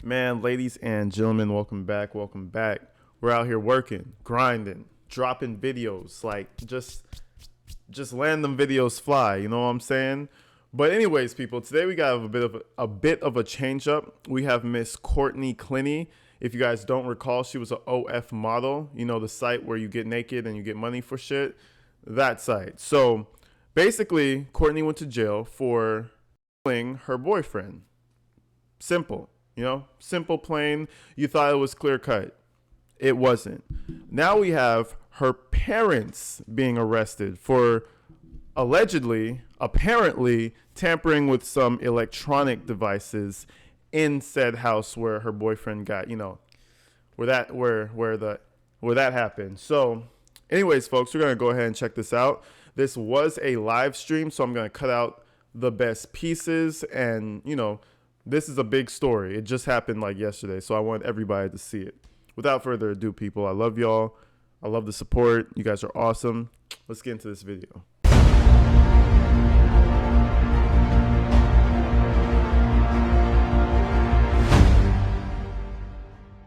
Man, ladies and gentlemen, welcome back. Welcome back. We're out here working, grinding, dropping videos, like just letting them videos fly. You know what I'm saying? But anyways, people, today we got a change up. We have Miss Courtney Clenney. If you guys don't recall, she was an OF model. You know, the site where you get naked and you get money for shit. That site. So basically, Courtney went to jail for killing her boyfriend. Simple. You know, simple, plain. You thought it was clear cut. It wasn't. Now we have her parents being arrested for apparently tampering with some electronic devices in said house where her boyfriend got, where that happened. So, anyways, folks, we're gonna go ahead and check this out. This was a live stream, so I'm gonna cut out the best pieces, and this is a big story. It just happened like yesterday, so I want everybody to see it. Without further ado, people, I love y'all. I love the support. You guys are awesome. Let's get into this video.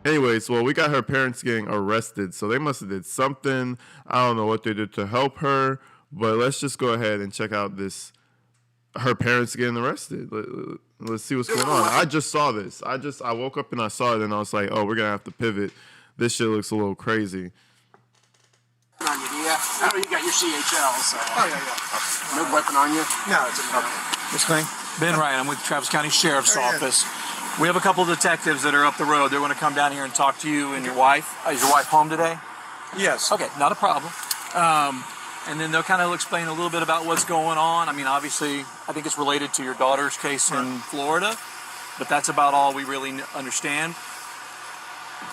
Anyways, well, we got her parents getting arrested, so they must have did something. I don't know what they did to help her, but let's just go ahead and check out her parents getting arrested. Let's see what's going on. I just saw this. I woke up and I saw it, and I was like, oh, we're gonna have to pivot. This shit looks a little crazy. On you, do you? I know you got your CHL, so. Oh, yeah. No weapon on you? No, it's okay. Miss Clenney? Ben Wright. I'm with the Travis County Sheriff's Office. We have a couple of detectives that are up the road. They want to come down here and talk to you and your wife. Is your wife home today? Yes. Okay, not a problem. And then they'll kind of explain a little bit about what's going on. I mean, obviously, I think it's related to your daughter's case in Florida, but that's about all we really understand.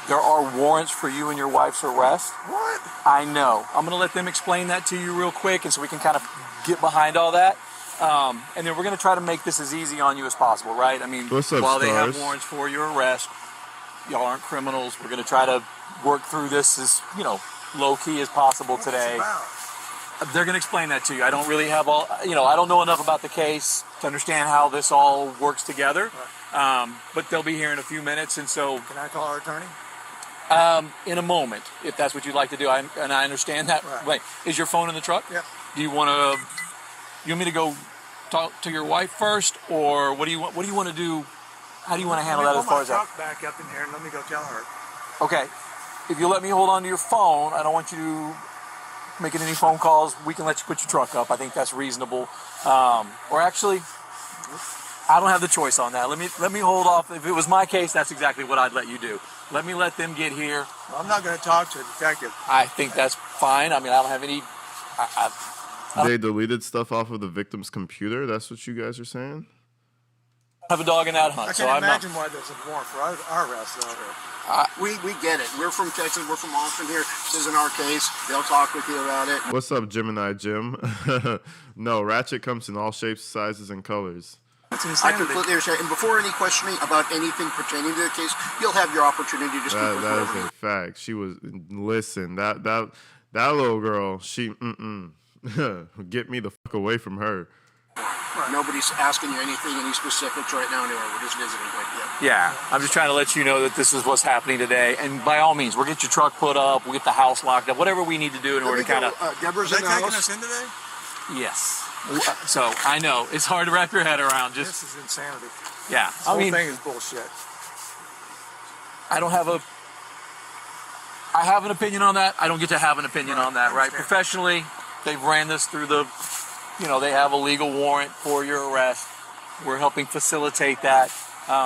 There are warrants for you and your wife's arrest. What? I know. I'm going to let them explain that to you real quick, and so we can kind of get behind all that. And then we're going to try to make this as easy on you as possible, right? I mean, while they have warrants for your arrest, y'all aren't criminals. We're going to try to work through this as, low-key as possible today. They're going to explain that to you. I don't really have I don't know enough about the case to understand how this all works together. But they'll be here in a few minutes, and so... Can I call our attorney? In a moment, if that's what you'd like to do. I understand that. Right. Wait, is your phone in the truck? Yep. Do you want me to go talk to your wife first, or what do you want to do? How do you want to handle that as far as that? Let me pull my truck back up in here and let me go tell her. Okay. If you let me hold on to your phone, I don't want you making any phone calls. We can let you put your truck up. I think that's reasonable. Or actually, I don't have the choice on that. Let me hold off. If it was my case, that's exactly what I'd let you do. Let me let them get here. Well, I'm not going to talk to a detective. I think that's fine. I mean, I don't have any... They deleted stuff off of the victim's computer? That's what you guys are saying? I have a dog in that hunt. I can't imagine why there's a warrant for our arrest, though. We get it. We're from Texas. We're from Austin here. This isn't our case. They'll talk with you about it. What's up, Gemini Jim? No, Ratchet comes in all shapes, sizes, and colors. I completely understand. And before any questioning about anything pertaining to the case, you'll have your opportunity to speak with That is a fact. She was... Listen, that little girl, she... Get me the fuck away from her. Right. Nobody's asking you any specifics right now anyway. We're just visiting with you. Yeah, I'm just trying to let you know that this is what's happening today. And by all means, we'll get your truck put up, we'll get the house locked up, whatever we need to do in order to kind of... Deborah's in the house? Us in today? Yes. So, I know, it's hard to wrap your head around. This is insanity. Yeah. This whole thing is bullshit. I have an opinion on that. I don't get to have an opinion on that, right? Professionally, they've ran this through they have a legal warrant for your arrest. We're helping facilitate that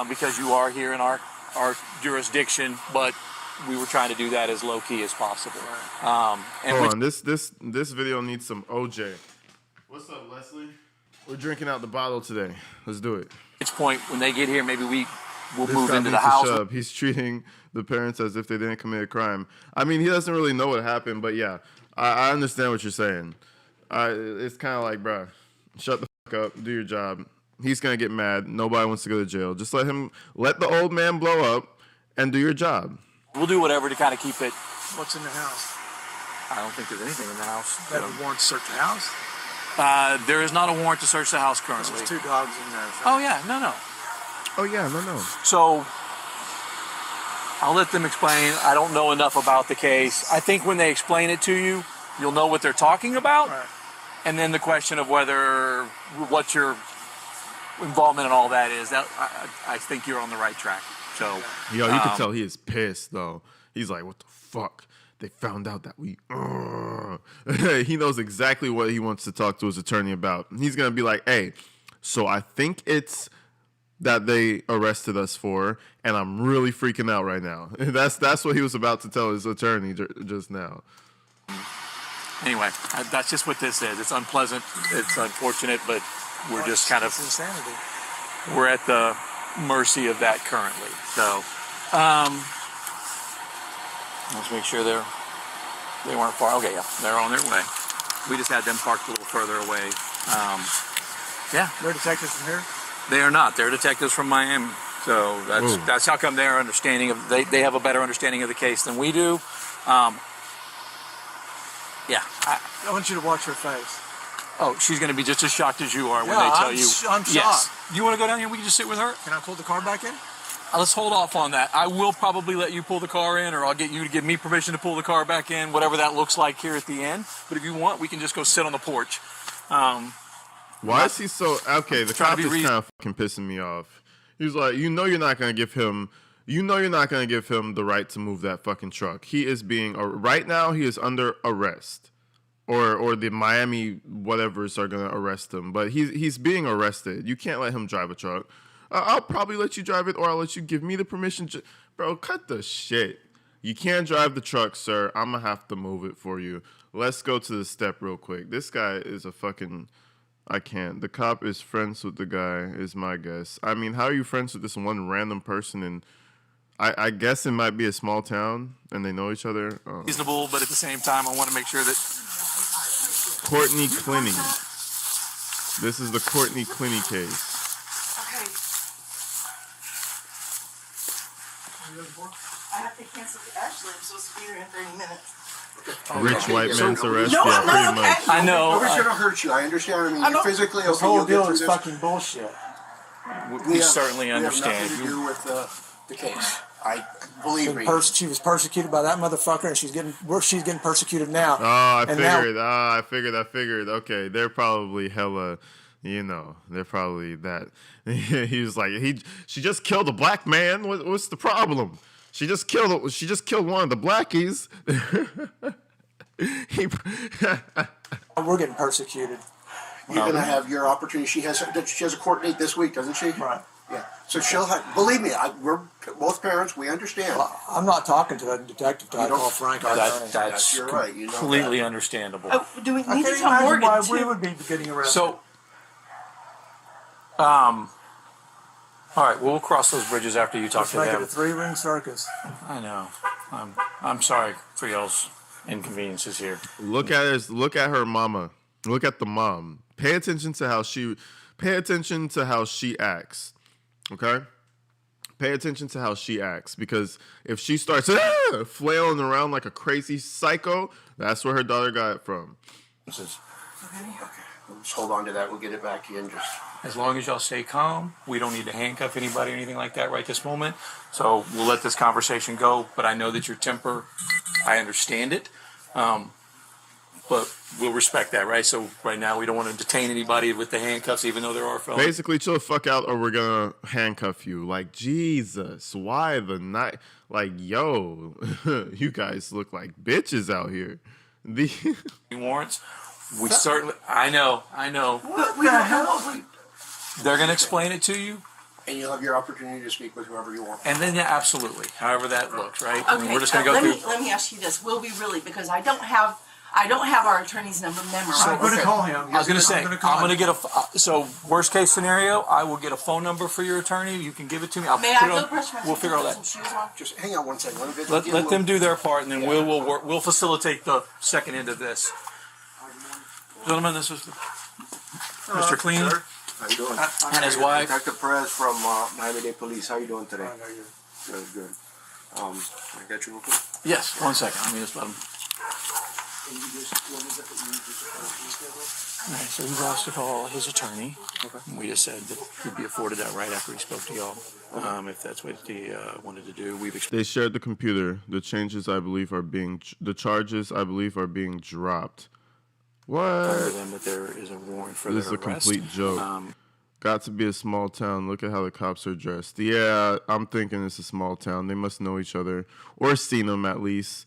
because you are here in our jurisdiction, but we were trying to do that as low-key as possible. Hold on, this video needs some OJ. What's up, Leslie? We're drinking out the bottle today. Let's do it. At which point, when they get here, maybe we'll This move guy into the needs to house. shut up. He's treating the parents as if they didn't commit a crime. I mean, he doesn't really know what happened, but yeah, I understand what you're saying. It's kind of like, bruh, shut the fuck up, do your job. He's gonna get mad. Nobody wants to go to jail. Just let the old man blow up and do your job. We'll do whatever to kind of keep it. What's in the house? I don't think there's anything in the house. That would warrant to search the house? There is not a warrant to search the house currently. There's 2 dogs in there. So. Oh, yeah. No. Oh, yeah, no. So, I'll let them explain. I don't know enough about the case. I think when they explain it to you, you'll know what they're talking about. Right. And then the question of what your involvement in all that is, that I think you're on the right track. So, yo, you can tell he is pissed though. He's like, what the fuck? They found out that we. He knows exactly what he wants to talk to his attorney about. He's gonna be like, hey, so I think it's that they arrested us for, and I'm really freaking out right now. That's what he was about to tell his attorney just now. Anyway, that's just what this is. It's unpleasant. It's unfortunate, but we're just kind of insanity. We're at the mercy of that currently. So, let's make sure they weren't far. Okay, yeah, they're on their way. We just had them parked a little further away. Yeah, They're detectives from here? they are not. They're detectives from Miami. So that's how come their understanding of they have a better understanding of the case than we do. Yeah. I want you to watch her face. Oh, she's going to be just as shocked as you are when they tell you. I'm shocked. Yes. You want to go down here? We can just sit with her. Can I pull the car back in? Let's hold off on that. I will probably let you pull the car in, or I'll get you to give me permission to pull the car back in, whatever that looks like here at the end. But if you want, we can just go sit on the porch. Why is he so... Okay, the cop is kind of fucking pissing me off. He's like, you're not going to give him... you're not going to give him the right to move that fucking truck. He is being... right now, he is under arrest. Or the Miami whatevers are going to arrest him. But he's being arrested. You can't let him drive a truck. I'll probably let you drive it, or I'll let you give me the permission. Bro, cut the shit. You can't drive the truck, sir. I'm going to have to move it for you. Let's go to the step real quick. This guy is a fucking... I can't. The cop is friends with the guy, is my guess. I mean, how are you friends with this one random person? And I guess it might be a small town, and they know each other. Reasonable, but at the same time, I want to make sure that... Courtney Clenney. This is the Courtney Clenney case. Okay. I have to cancel. Actually, I'm supposed to be here in 30 minutes. Rich white man's arrest. No, yeah, I'm not pretty okay. much. I know. Nobody's going to hurt you. I understand. I mean, I you're know. physically okay. This whole You'll get deal through is this. fucking bullshit. We certainly understand. We have nothing to do with the case. Believe me. She was persecuted by that motherfucker, and she's getting persecuted now. Oh, I And figured. Okay, they're probably hella, they're probably that. He was like, she just killed a black man. What's the problem? She just killed one of the blackies. We're getting persecuted. You're going to have your opportunity. She has a court date this week, doesn't she? Right. Yeah. So she'll have. Believe me, we're both parents. We understand. I'm not talking to that detective till I call Frank. That's you're right. You know completely that. understandable. Do we I need can't to tell imagine Morgan why too? we would be getting arrested. So, all right, we'll cross those bridges after you talk Let's to make it them. a three-ring circus. I know. I'm sorry for y'all's inconveniences here. Look at her mama. Look at the mom. Pay attention to how she acts. Okay? Pay attention to how she acts, because if she starts flailing around like a crazy psycho, that's where her daughter got it from. Okay. We'll just hold on to that. We'll get it back in just. As long as y'all stay calm, we don't need to handcuff anybody or anything like that right this moment. So we'll let this conversation go. But I know that your temper, I understand it. But we'll respect that, right? So right now we don't want to detain anybody with the handcuffs, even though there are felons. Basically, chill the fuck out, or we're gonna handcuff you. Like, Jesus, why the night? Like, yo, you guys look like bitches out here. The warrants. We certainly. I know. What the hell? They're going to explain it to you. And you'll have your opportunity to speak with whoever you want. And then, yeah, absolutely. However that looks, right? Okay, I mean, we're just going to go through. Let me ask you this: will we really? Because I don't have our attorney's number memorized. I'm going to call him. I was going to say, I'm going to get a. So worst case scenario, I will get a phone number for your attorney. You can give it to me. May I go brush my teeth? We'll figure all that. Some shoes on? Just hang on one second. Let them do their part, and then we'll facilitate the second end of this. Gentlemen, this is Mr. Clean. How you doing? And his wife. Detective Perez from Miami-Dade Police. How you doing today? I know you. Good. I got you real quick. Yes, 1 second. Let me just let him. All right, so he's asked to call his attorney. Okay. We just said that he'd be afforded that right after he spoke to y'all. If that's what he wanted to do, they shared the computer. The charges, I believe, are being dropped. What? Them that there is a warrant for this is a arrest. Complete joke. Got to be a small town. Look at how the cops are dressed. Yeah, I'm thinking it's a small town. They must know each other or seen them at least.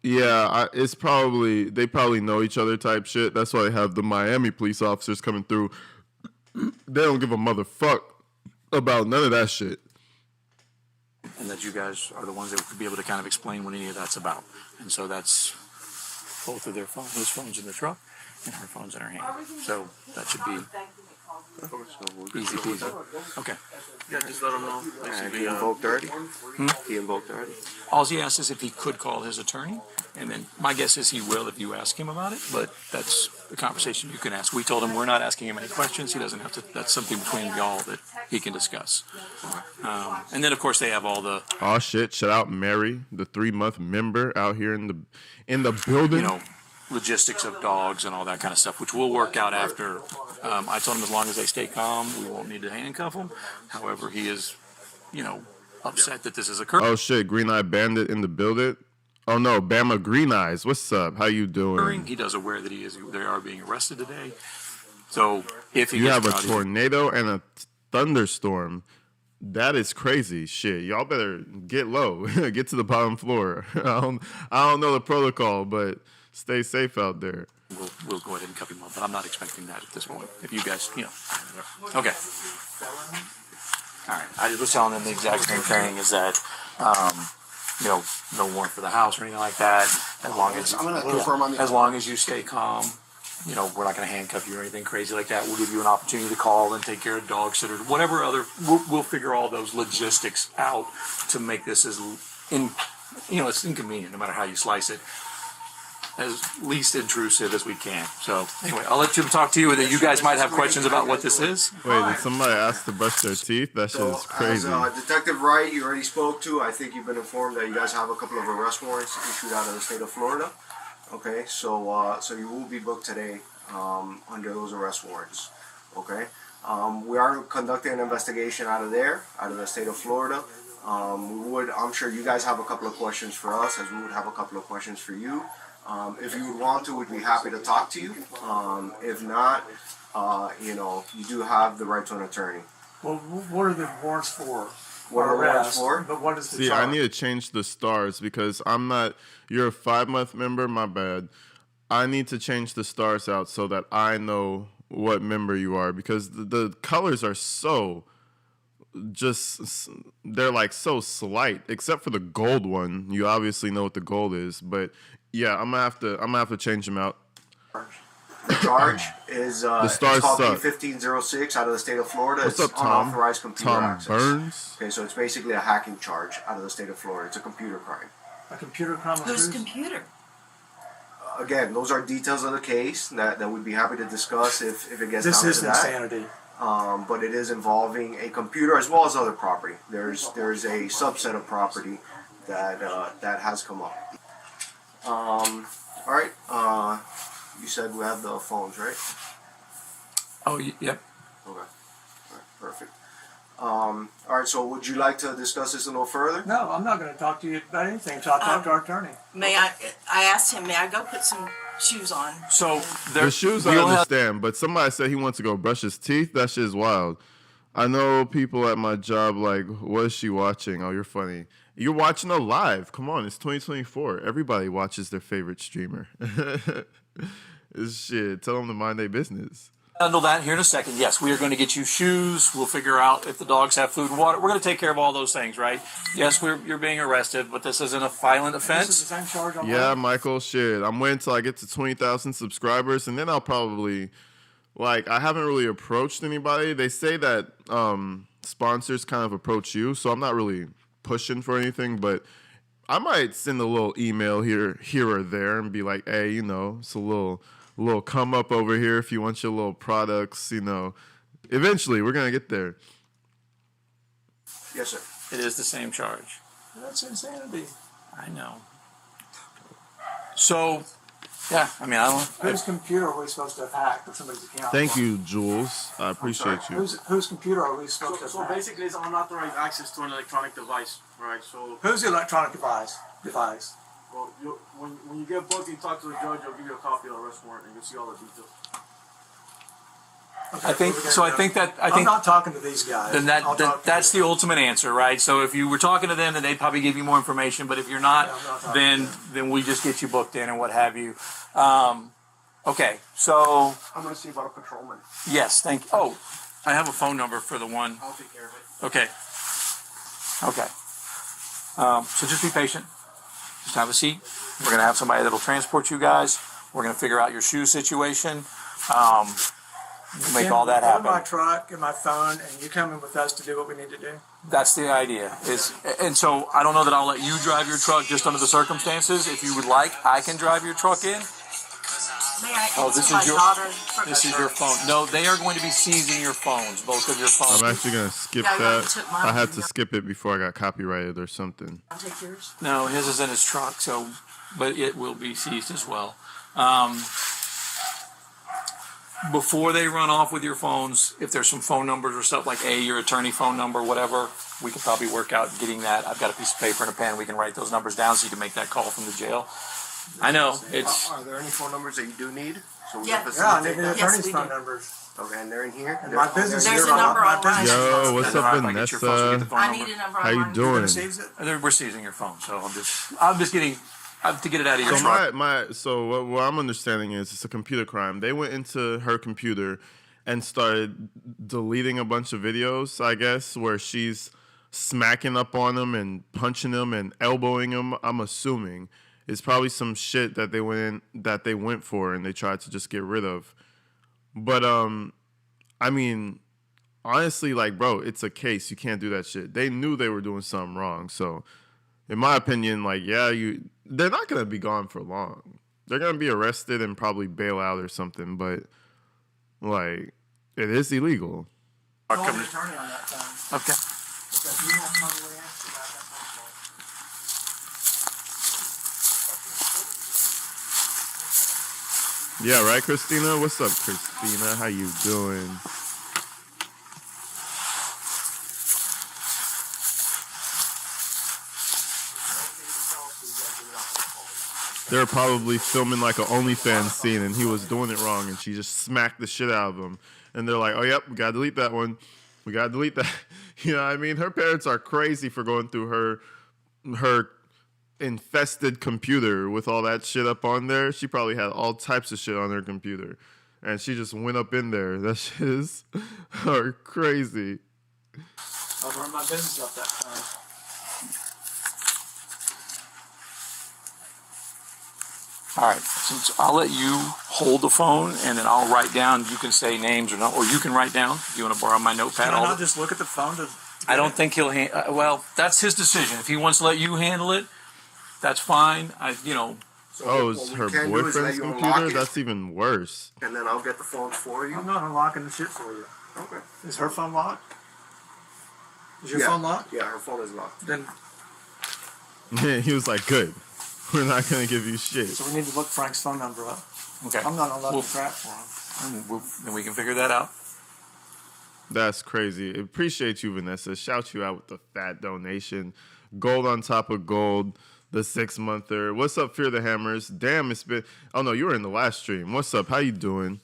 Yeah, they probably know each other type shit. That's why they have the Miami police officers coming through. They don't give a motherfuck about none of that shit. And that you guys are the ones that would be able to kind of explain what any of that's about. And so that's both of their phones, his phone's in the truck and her phone's in her hand. So that should be easy peasy. Okay. Yeah, just let him know. He invoked already? He invoked already? All he asked is if he could call his attorney, and then my guess is he will if you ask him about it, but that's a conversation you can ask. We told him we're not asking him any questions. He doesn't have to. That's something between y'all that he can discuss. And then, of course, they have all the... Oh, shit. Shout out Mary, the 3-month member out here in the building. You know, logistics of dogs and all that kind of stuff, which we'll work out after. I told him as long as they stay calm, we won't need to handcuff them. However, he is, upset that this is occurring. Oh shit, Green Eye Bandit in the building. Oh no, Bama Green Eyes. What's up? How you doing? He does aware that they are being arrested today. So if he you have a tornado and a thunderstorm, that is crazy shit. Y'all better get low, get to the bottom floor. I don't know the protocol, but stay safe out there. We'll go ahead and cuff him up, but I'm not expecting that at this point. If you guys, okay. All right. I just was telling them the exact same thing, is that, no warrant for the house or anything like that. As long as I'm gonna confirm on the as long as you stay calm, we're not going to handcuff you or anything crazy like that. We'll give you an opportunity to call and take care of dog sitter, whatever other. We'll figure all those logistics out to make this as it's inconvenient no matter how you slice it, as least intrusive as we can. So anyway, I'll let Jim talk to you, and then you guys might have questions about what this is. Wait, did somebody ask to brush their teeth? That shit is crazy. As Detective Wright, you already spoke to, I think you've been informed that you guys have a couple of arrest warrants issued out of the state of Florida. Okay, so you will be booked today under those arrest warrants. Okay, we are conducting an investigation out of the state of Florida. I'm sure you guys have a couple of questions for us, as we would have a couple of questions for you. If you would want to, we'd be happy to talk to you. If not, you do have the right to an attorney. Well, what are the warrants for? What are the warrants for? But what is the See, charge? I need to change the stars because I'm not. You're a 5-month member. My bad. I need to change the stars out so that I know what member you are, because the colors are they're like so slight, except for the gold one. You obviously know what the gold is, but yeah, I'm gonna have to change them out. The charge is the stars it's called suck. P1506 out of the state of Florida. What's it's up, Tom? Unauthorized computer Tom access. Burns. Okay, so it's basically a hacking charge out of the state of Florida. It's a computer crime. A computer crime? Whose computer? Again, those are details of the case that we'd be happy to discuss if it gets This down is to that. insanity. But it is involving a computer as well as other property. There's a subset of property that has come up. All right. You said we have the phones, right? Oh, yep. Okay. All right, perfect. All right. So, would you like to discuss this a little further? No, I'm not going to talk to you about anything. Talk to our attorney. I asked him, may I go put some shoes on? So The shoes I understand, but somebody said he wants to go brush his teeth. That shit is wild. I know people at my job like, what is she watching? Oh, you're funny. You're watching a live. Come on, it's 2024. Everybody watches their favorite streamer. It's shit. Tell them to mind their business. Handle that here in a second. Yes, we are going to get you shoes. We'll figure out if the dogs have food and water. We're going to take care of all those things, right? Yes, you're being arrested, but this isn't a violent offense. This is the same charge on Yeah, Michael, shit. I'm waiting till I get to 20,000 subscribers, and then I'll probably, I haven't really approached anybody. They say that sponsors kind of approach you, so I'm not really pushing for anything, but I might send a little email here or there and be like, hey, it's a little come up over here if you want your little products, Eventually, we're going to get there. Yes, sir. It is the same charge. That's insanity. I know. So, yeah, I mean, I don't. Whose computer are we supposed to have hacked with somebody's account? Thank you, Jules. I appreciate you. Whose computer are we supposed to have So hacked? basically, it's unauthorized access to an electronic device, right? So, Who's the electronic device? well, when you get booked, you talk to the judge. I'll give you a copy of the arrest warrant, and you'll see all the details. Okay, I think so. I think I'm not talking to these guys. then that's the ultimate answer, right? So if you were talking to them, then they'd probably give you more information. But if you're not, then we just get you booked in and what have you. Okay, so I'm going to see about a patrolman. yes, thank you. Oh, I have a phone number for the one. I'll take care of it. Okay. Okay. So just be patient. Just have a seat. We're gonna have somebody that'll transport you guys. We're gonna figure out your shoe situation. Make all that happen. Go to my truck and my phone, and you come in with us to do what we need to do. That's the idea. And so I don't know that I'll let you drive your truck just under the circumstances. If you would like, I can drive your truck in. May I Oh, answer this my is your daughter? this is your phone. No, they are going to be seizing your phones, both of your phones. I'm actually gonna skip Yeah, you that. took mine. I had to skip it before I got copyrighted or something. I'll take yours. No, his is in his truck, so but it will be seized as well. Before they run off with your phones, if there's some phone numbers or stuff like your attorney phone number, whatever, we could probably work out getting that. I've got a piece of paper and a pen. We can write those numbers down so you can make that call from the jail. I know it's. Are there any phone numbers that you do need? So we Yeah. can Yeah, I need facilitate the that. Yes, attorney's we phone do. numbers. Okay, and they're in here. And my business There's is a number my online. business. Yo, what's up, All right, if I get your phone, so we get the phone I number. need a number How you online. doing? Receives it? We're seizing your phone, so I'm just getting to get it out of your So truck. so what I'm understanding is it's a computer crime. They went into her computer and started deleting a bunch of videos, I guess, where she's smacking up on them and punching them and elbowing them. I'm assuming it's probably some shit that they went for and they tried to just get rid of. But I mean, honestly, like, bro, it's a case. You can't do that shit. They knew they were doing something wrong. So, in my opinion, like, yeah, they're not gonna be gone for long. They're gonna be arrested and probably bail out or something. But like, it is illegal. Call the attorney on that phone. Okay. Because you won't probably answer about that phone call. Yeah, right, Christina? What's up, Christina? How you doing? They're probably filming like an OnlyFans scene and he was doing it wrong and she just smacked the shit out of him. And they're like, oh, yep, we got to delete that one. We got to delete that. You know what I mean? Her parents are crazy for going through her infested computer with all that shit up on there. She probably had all types of shit on her computer. And she just went up in there. That shit is crazy. I'll run my business off that phone. All right. Since I'll let you hold the phone and then I'll write down. You can say names or not, or you can write down. Do you want to borrow my notepad? Can I not just look at the phone? I don't think he'll. Well, that's his decision. If he wants to let you handle it, that's fine. Oh, it's her boyfriend's computer? That's even worse. And then I'll get the phone for you. I'm not unlocking the shit for you. Okay. Is her phone locked? Is your phone locked? Yeah, her phone is locked. Then Yeah, he was like, good. We're not going to give you shit. so we need to look Frank's phone number up. Okay. I'm not unlocking crap for him. Then we can figure that out. That's crazy. Appreciate you, Vanessa. Shout you out with the fat donation. Gold on top of gold. The 6-monther. What's up, Fear the Hammers? Damn, it's been... Oh, no, you were in the last stream. What's up? How you doing?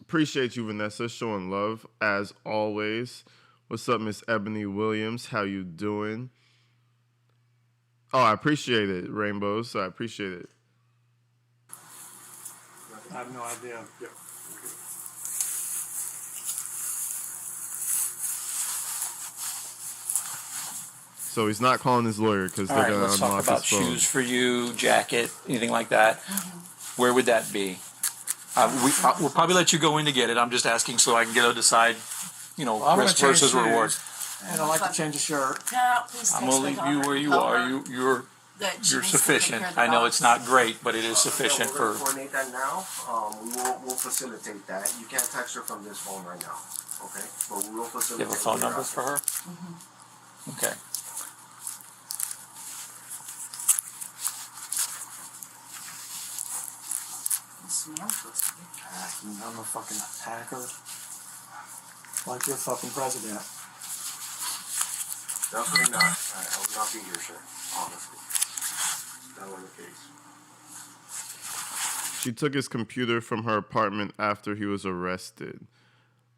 Appreciate you, Vanessa. Showing love, as always. What's up, Miss Ebony Williams? How you doing? Oh, I appreciate it, Rainbows. I appreciate it. I have no idea. Yep. So he's not calling his lawyer because All they're right. going to Let's talk unlock about his phone. shoes for you, jacket, anything like that. Where would that be? We'll probably let you go in to get it. I'm just asking so I can get to decide. I'm gonna Risk change versus shoes. reward. And I'd like to change a shirt. No, please I'm text gonna me leave on you her where you cover are. You're that she you're needs to take sufficient. care of the I know dogs. it's not great, but it is sufficient We're for. gonna coordinate that now. We'll facilitate that. You can't text her from this phone right now. Okay? But we will You facilitate. have a phone it number after. for her? Okay. I'm a fucking hacker. Like your fucking president. Definitely not. I would not be here, sir. Honestly. That wasn't the case. She took his computer from her apartment after he was arrested.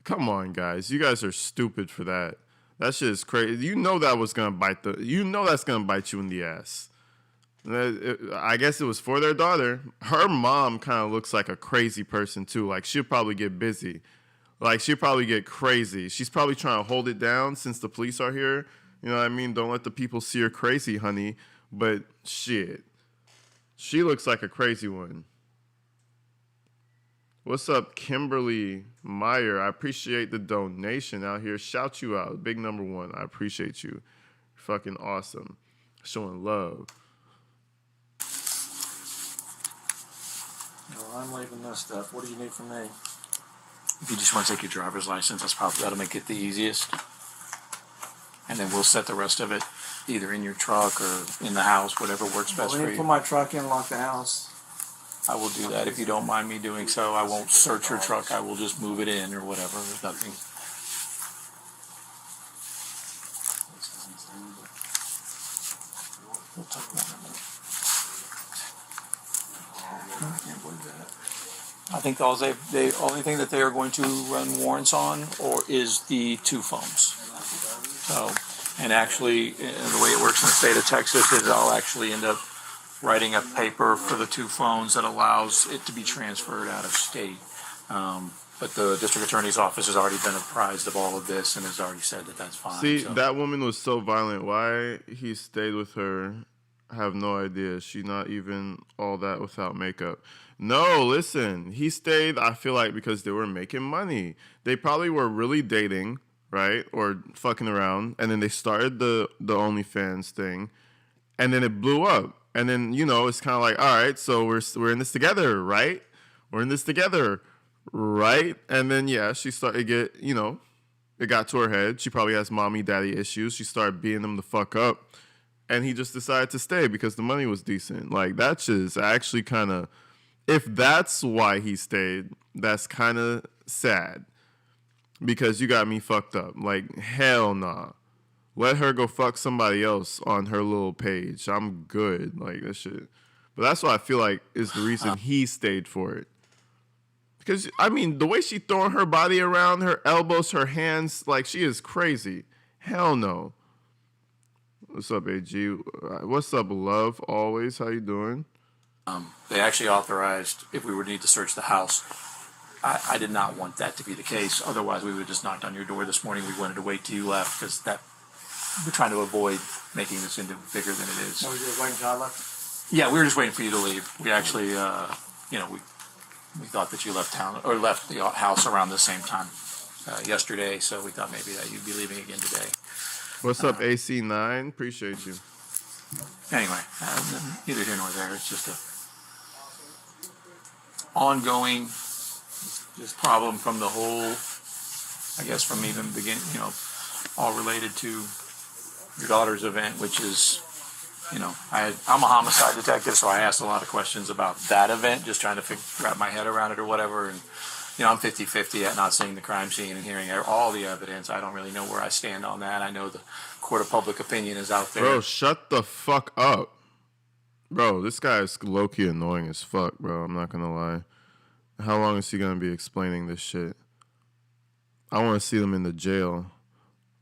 Come on, guys. You guys are stupid for that. That shit is crazy. You know that was gonna bite you know that's gonna bite you in the ass. I guess it was for their daughter. Her mom kind of looks like a crazy person too. Like she'll probably get busy. Like she'll probably get crazy. She's probably trying to hold it down since the police are here. You know what I mean? Don't let the people see her crazy, honey. But shit. She looks like a crazy one. What's up, Kimberly Meyer? I appreciate the donation out here. Shout you out. Big number one. I appreciate you. You're fucking awesome. Showing love. Well, I'm leaving this stuff. What do you need from me? If you just want to take your driver's license, that'll make it the easiest. And then we'll set the rest of it either in your truck or in the house, whatever works best for you. Put my truck in, lock the house. I will do that if you don't mind me doing so. I won't search your truck. I will just move it in or whatever. There's nothing. We'll talk about it in a minute. I can't believe that. I think the only thing that they are going to run warrants on is the 2 phones. So, and actually, the way it works in the state of Texas is I'll actually end up writing a paper for the 2 phones that allows it to be transferred out of state. But the district attorney's office has already been apprised of all of this and has already said that that's fine. See, that woman was so violent. Why he stayed with her, I have no idea. She's not even all that without makeup. No, listen. He stayed, I feel like, because they were making money. They probably were really dating, right? Or fucking around. And then they started the OnlyFans thing. And then it blew up. And then, you know, it's kind of like, all right, so we're in this together, right? We're in this together, right? And then, yeah, she started to get, you know, it got to her head. She probably has mommy, daddy issues. She started beating them the fuck up. And he just decided to stay because the money was decent. Like, that's just actually kind of, if that's why he stayed, that's kind of sad. Because you got me fucked up. Like, hell nah. Let her go fuck somebody else on her little page. I'm good. Like, that shit. But that's what I feel like is the reason he stayed for it. Because, I mean, the way she throwing her body around, her elbows, her hands, like, she is crazy. Hell no. What's up, AG? What's up, love? Always. How you doing? They actually authorized, if we would need to search the house, I did not want that to be the case. Otherwise, we would have just knocked on your door this morning. We wanted to wait till you left because we're trying to avoid making this into bigger than it is. Oh, you were waiting till I left? Yeah, we were just waiting for you to leave. We actually, we thought that you left town or left the house around the same time yesterday, so we thought maybe that you'd be leaving again today. What's up, AC9? Appreciate you. Anyway, neither here nor there. It's just a ongoing just problem from the whole, I guess, from even the beginning, you know, all related to your daughter's event, which is, you know, I'm a homicide detective, so I asked a lot of questions about that event, just trying to wrap my head around it or whatever. And, you know, I'm 50-50 at not seeing the crime scene and hearing all the evidence. I don't really know where I stand on that. I know the court of public opinion is out there. Bro, shut the fuck up. Bro, this guy is low-key annoying as fuck, bro. I'm not going to lie. How long is he going to be explaining this shit? I want to see them in the jail.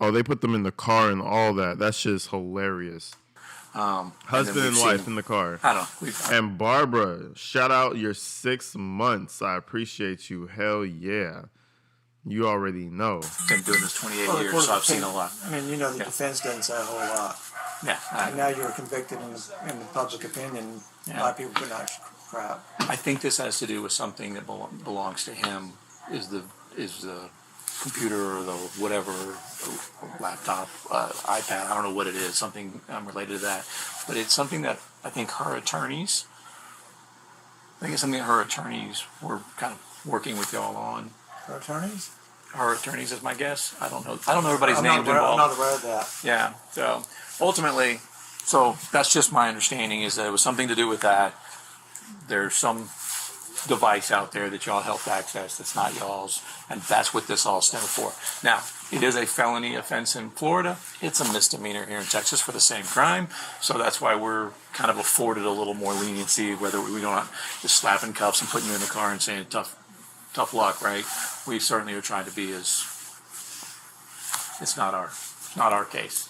Oh, they put them in the car and all that. That shit is hilarious. Husband and wife in the car. I don't know. And Barbara, shout out your 6 months. I appreciate you. Hell yeah. You already know. Been doing this 28 years, so I've seen a lot. I mean, you know, the defense doesn't say a whole lot. Yeah. And now you're convicted in the public opinion. A lot of people put out crap. I think this has to do with something that belongs to him. Is the computer or the whatever, laptop, iPad, I don't know what it is, something related to that. But it's something that I think her attorneys were kind of working with y'all on. Her attorneys? Her attorneys is my guess. I don't know everybody's names involved. I'm not aware of that. Yeah, so ultimately, that's just my understanding is that it was something to do with that. There's some device out there that y'all helped access that's not y'all's, and that's what this all stands for. Now, it is a felony offense in Florida. It's a misdemeanor here in Texas for the same crime, so that's why we're kind of afforded a little more leniency, whether we don't just slapping cuffs and putting you in the car and saying tough luck, right? We certainly are trying to be as, it's not our case.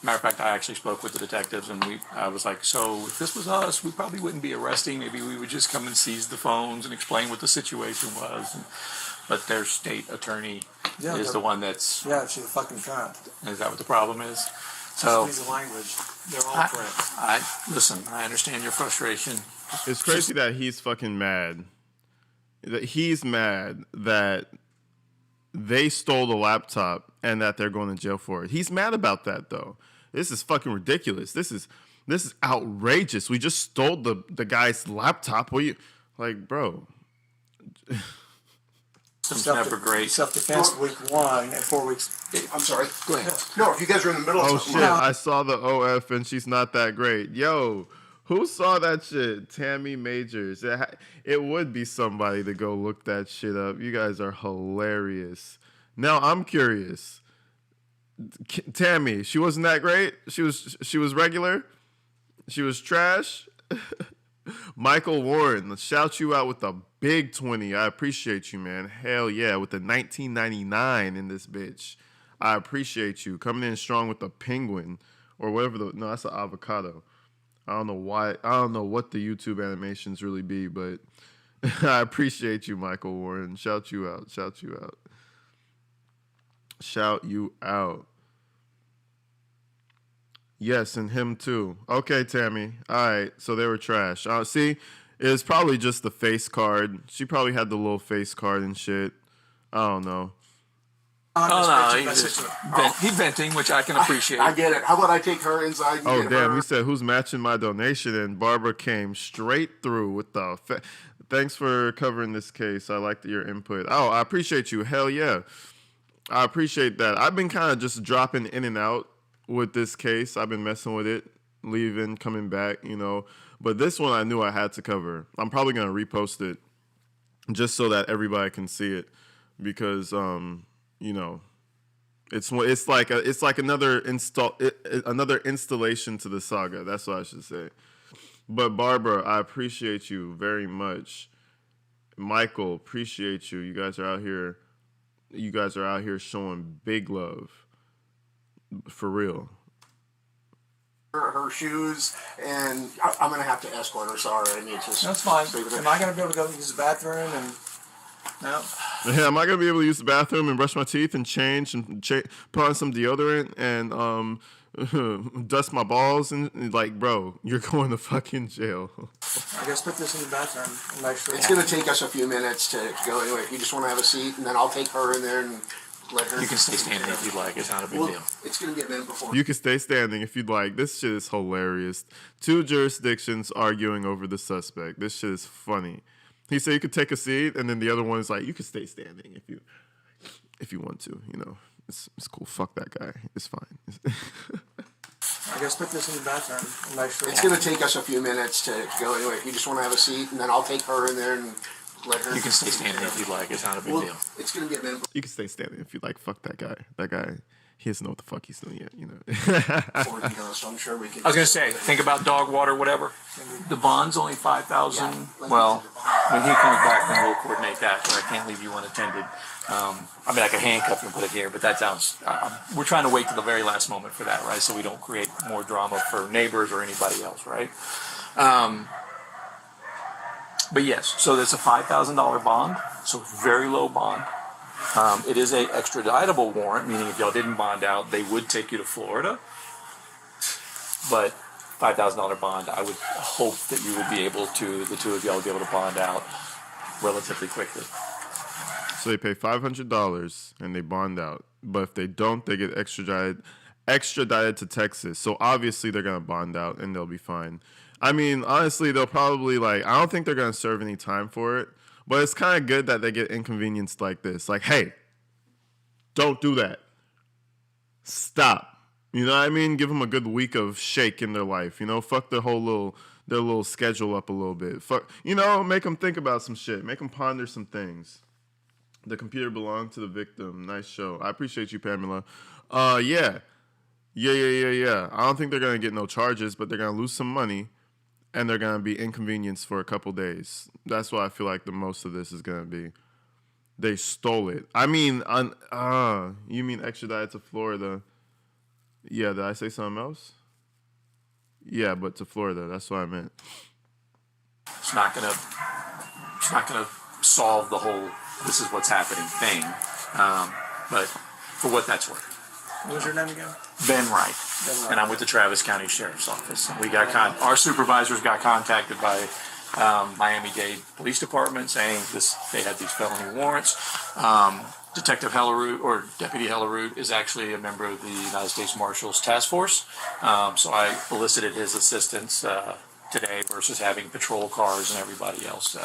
Matter of fact, I actually spoke with the detectives, and I was like, so if this was us, we probably wouldn't be arresting. Maybe we would just come and seize the phones and explain what the situation was. But their state attorney is the one that's... Yeah, she's a fucking cunt. Is that what the problem is? So Use the language. They're all correct. Listen, I understand your frustration. It's crazy that he's fucking mad. That he's mad that they stole the laptop and that they're going to jail for it. He's mad about that, though. This is fucking ridiculous. This is outrageous. We just stole the guy's laptop. What you like, bro? Never great. Self-defense week 1 and 4 weeks. I'm sorry. Go ahead. No, if you guys are in the middle of Oh something. shit! I saw the OF and she's not that great. Yo, who saw that shit? Tammy Majors. It would be somebody to go look that shit up. You guys are hilarious. Now I'm curious. Tammy, she wasn't that great. She was regular. She was trash. Michael Warren, let's shout you out with the big 20. I appreciate you, man. Hell yeah, with the 1999 in this bitch. I appreciate you coming in strong with the penguin or whatever no, that's an avocado. I don't know why. I don't know what the YouTube animations really be, but I appreciate you, Michael Warren. Shout you out. Shout you out. Shout you out. Yes, and him too. Okay, Tammy. All right, so they were trash. See, it's probably just the face card. She probably had the little face card and shit. I don't know. He's venting, which I can appreciate. I get it. How about I take her inside? Oh, damn. He said, who's matching my donation? And Barbara came straight through with the... Thanks for covering this case. I liked your input. Oh, I appreciate you. Hell yeah. I appreciate that. I've been kind of just dropping in and out with this case. I've been messing with it, leaving, coming back, you know. But this one I knew I had to cover. I'm probably going to repost it just so that everybody can see it because, you know, it's like another installation to the saga. That's what I should say. But Barbara, I appreciate you very much. Michael, appreciate you. You guys are out here showing big love. For real. Her shoes, and I'm going to have to escort her. Sorry, I need to. That's fine. Am I going to be able to go use the bathroom and... No. Yeah, am I gonna be able to use the bathroom and brush my teeth and change and put on some deodorant and dust my balls and like, bro, you're going to fucking jail. I guess put this in the bathroom and make sure. It's gonna take us a few minutes to go anyway. If you just want to have a seat, and then I'll take her in there and let her. You can stay standing if you'd like. It's not a big deal. It's gonna be a minute before. You can stay standing if you'd like. This shit is hilarious. 2 jurisdictions arguing over the suspect. This shit is funny. He said you could take a seat, and then the other one is like, you could stay standing if you want to. You know, it's cool. Fuck that guy. It's fine. I guess put this in the bathroom and make sure. It's going to take us a few minutes to go anyway. If you just want to have a seat, and then I'll take her in there and let her. You can stay standing if you'd like. It's not a big deal. It's going to be a minute. You can stay standing if you'd like. Fuck that guy. That guy, he doesn't know what the fuck he's doing yet. You know. Before he goes, so I'm sure we can. I was gonna say, think about dog water, whatever. The bond's only $5,000. Well, when he comes back, then we'll coordinate that. But I can't leave you unattended. I mean, I could handcuff you and put it here, but that sounds. We're trying to wait to the very last moment for that, right? So we don't create more drama for neighbors or anybody else, right? But yes, so there's a $5,000 bond, so very low bond. It is a extraditable warrant, meaning if y'all didn't bond out, they would take you to Florida. But $5,000 bond, I would hope that you would be able to, the two of y'all would be able to bond out relatively quickly. So they pay $500 and they bond out. But if they don't, they get extradited to Texas. So obviously they're going to bond out and they'll be fine. I mean, honestly, they'll probably I don't think they're going to serve any time for it. But it's kind of good that they get inconvenienced like this. Like, hey, don't do that. Stop. You know what I mean? Give them a good week of shake in their life. You know, fuck the whole little schedule up a little bit. Fuck, you know, make them think about some shit. Make them ponder some things. The computer belonged to the victim. Nice show. I appreciate you, Pamela. Yeah. I don't think they're gonna get no charges, but they're gonna lose some money, and they're gonna be inconvenienced for a couple days. That's what I feel like the most of this is gonna be. They stole it. I mean, you mean extradited to Florida? Yeah, did I say something else? Yeah, but to Florida. That's what I meant. It's not gonna solve the whole "this is what's happening" thing, but for what that's worth. What was your name again? Ben Wright. And I'm with the Travis County Sheriff's Office. And we got our supervisors got contacted by Miami-Dade Police Department saying they had these felony warrants. Detective Helleroot, or Deputy Helleroot, is actually a member of the United States Marshals Task Force. So I elicited his assistance today versus having patrol cars and everybody else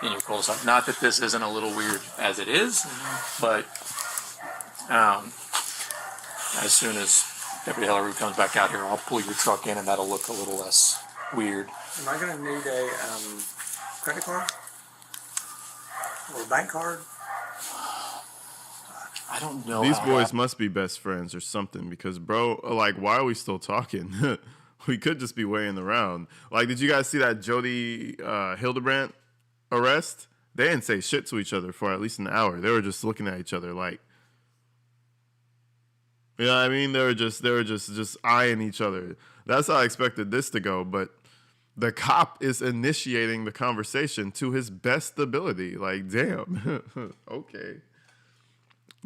in your cul-de-sac. Not that this isn't a little weird as it is, but as soon as Deputy Helleroot comes back out here, I'll pull your truck in and that'll look a little less weird. Am I going to need a credit card? Or a bank card? I don't know. These boys must be best friends or something because, bro, like, why are we still talking? We could just be weighing around. Like, did you guys see that Jody Hildebrandt arrest? They didn't say shit to each other for at least an hour. They were just looking at each other like, you know what I mean? They were just eyeing each other. That's how I expected this to go, but the cop is initiating the conversation to his best ability. Like, damn. Okay.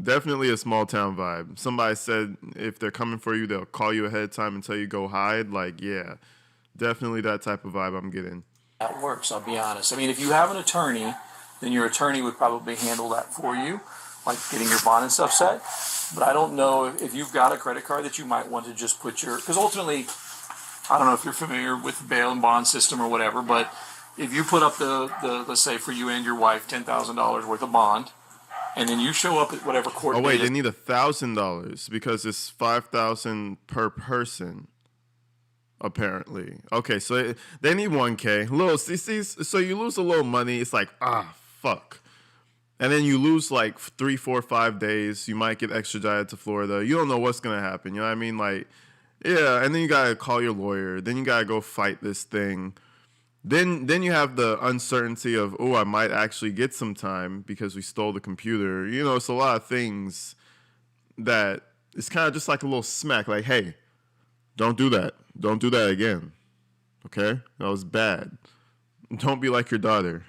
Definitely a small town vibe. Somebody said if they're coming for you, they'll call you ahead of time and tell you go hide. Like, yeah, definitely that type of vibe I'm getting. That works, I'll be honest. I mean, if you have an attorney, then your attorney would probably handle that for you, like getting your bond and stuff set. But I don't know if you've got a credit card that you might want to just put because ultimately, I don't know if you're familiar with the bail and bond system or whatever, but if you put up the let's say for you and your wife, $10,000 worth of bond, and then you show up at whatever court. Oh wait, they need $1,000 because it's $5,000 per person. Apparently, okay, so they need $1K. So you lose a little money. It's like fuck, and then you lose like 3, 4, 5 days. You might get extradited to Florida. You don't know what's gonna happen. You know what I mean? Like, yeah, and then you gotta call your lawyer. Then you gotta go fight this thing. Then you have the uncertainty of, oh, I might actually get some time because we stole the computer. You know, it's a lot of things that it's kind of just like a little smack. Like, hey, don't do that. Don't do that again. Okay? That was bad. Don't be like your daughter.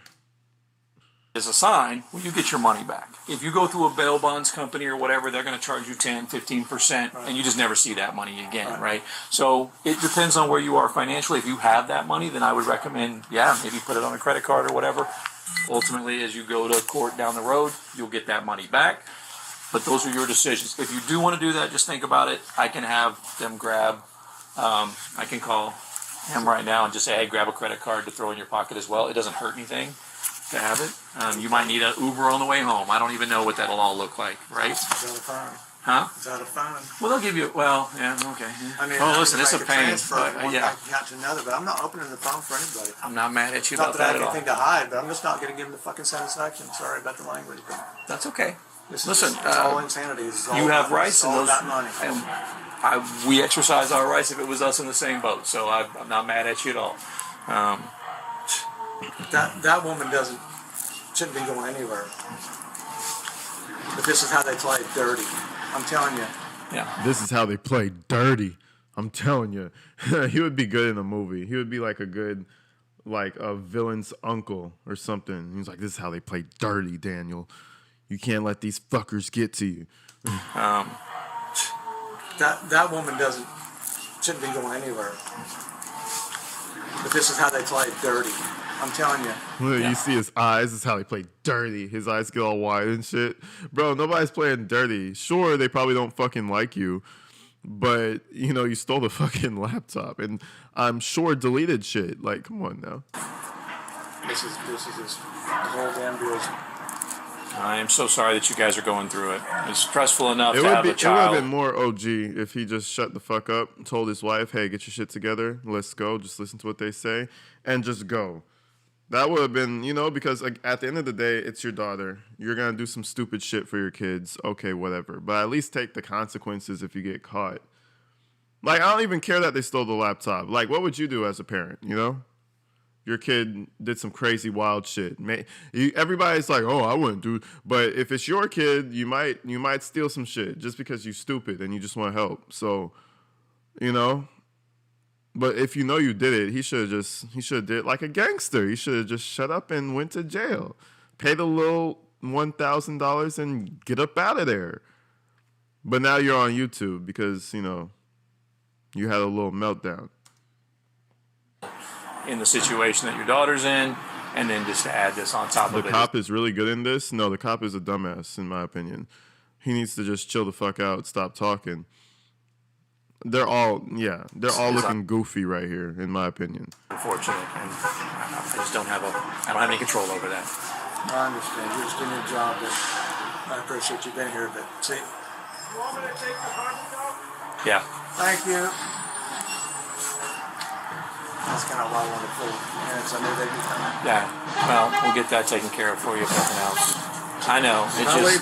Is a sign when you get your money back. If you go through a bail bonds company or whatever, they're going to charge you 10, 15%, right, and you just never see that money again, right? So it depends on where you are financially. If you have that money, then I would recommend, maybe put it on a credit card or whatever. Ultimately, as you go to court down the road, you'll get that money back. But those are your decisions. If you do want to do that, just think about it. I can have them grab, I can call him right now and just say, hey, grab a credit card to throw in your pocket as well. It doesn't hurt anything to have it. You might need an Uber on the way home. I don't even know what that'll all look like, right? Is that a fine? Huh? Is that a fine? Well, they'll give you, okay. Yeah. I mean, listen, it's a pain. From one account to another, but I'm not opening the phone for anybody. I'm not mad at you not about that I at all. Not that I have anything to hide, but I'm just not going to give them the fucking satisfaction. Sorry about the language, but that's okay. Listen, it's all insanity. It's all you have rights, and all about money. And we exercise our rights if it was us in the same boat. So I'm not mad at you at all. That woman shouldn't be going anywhere. But this is how they play dirty. I'm telling you. Yeah. This is how they play dirty. I'm telling you. He would be good in a movie. He would be like a villain's uncle or something. He's like, this is how they play dirty, Daniel. You can't let these fuckers get to you. That woman shouldn't be going anywhere. But this is how they play dirty. I'm telling you. You see his eyes. This is how they play dirty. His eyes get all wide and shit. Bro, nobody's playing dirty. Sure, they probably don't fucking like you. But, you stole the fucking laptop. And I'm sure deleted shit. Like, come on now. This whole damn deal is I am so sorry that you guys are going through it. It's stressful enough to have a child. It would have been more OG if he just shut the fuck up, told his wife, hey, get your shit together, let's go, just listen to what they say, and just go. That would have been, because like, at the end of the day, it's your daughter. You're going to do some stupid shit for your kids. Okay, whatever. But at least take the consequences if you get caught. Like, I don't even care that they stole the laptop. Like, what would you do as a parent, Your kid did some crazy wild shit. Everybody's like, "Oh, I wouldn't do." But if it's your kid, you might steal some shit just because you're stupid and you just want help. So, But if you did it, he should have did it like a gangster. He should have just shut up and went to jail, pay the little $1,000 and get up out of there. But now you're on YouTube because you had a little meltdown. In the situation that your daughter's in, and then just to add this on top of it. The cop is really good in this. No, the cop is a dumbass, in my opinion. He needs to just chill the fuck out, stop talking. They're all looking goofy right here, in my opinion. Unfortunate, and I just don't have any control over that. I understand. You're just doing your job, but I appreciate you being here, but see. You want me to take the garbage out? Yeah. Thank you. That's kind of why I wanted to pull minutes. I knew they'd be coming. Yeah. Well, we'll get that taken care of for you if nothing else. I know. It's just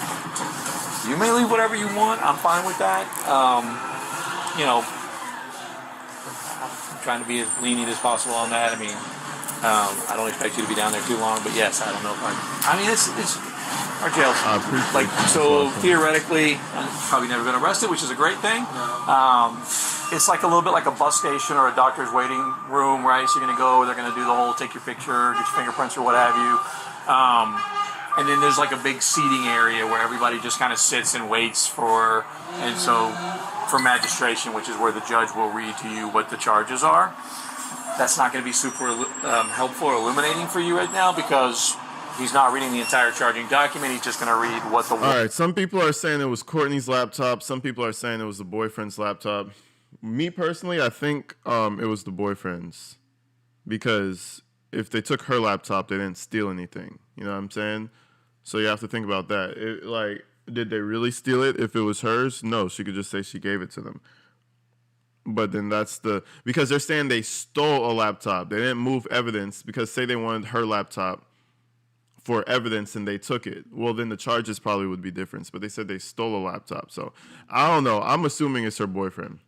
you may leave whatever you want. I'm fine with that. I'm trying to be as lenient as possible on that. I mean, I don't expect you to be down there too long, but yes, I don't know if it's our jails. Like, so theoretically, I'm probably never been arrested, which is a great thing. It's like a little bit like a bus station or a doctor's waiting room, right? So you're going to go, they're going to do the whole take your picture, get your fingerprints or what have you. And then there's like a big seating area where everybody just kind of sits and waits for magistration, which is where the judge will read to you what the charges are. That's not going to be super helpful or illuminating for you right now because he's not reading the entire charging document. He's just going to read what the... All right, some people are saying it was Courtney's laptop. Some people are saying it was the boyfriend's laptop. Me personally, I think it was the boyfriend's because if they took her laptop, they didn't steal anything. You know what I'm saying? So you have to think about that. Did they really steal it? If it was hers, no, she could just say she gave it to them. But then because they're saying they stole a laptop. They didn't move evidence because say they wanted her laptop for evidence and they took it. Well, then the charges probably would be different. But they said they stole a laptop. So I don't know. I'm assuming it's her boyfriend.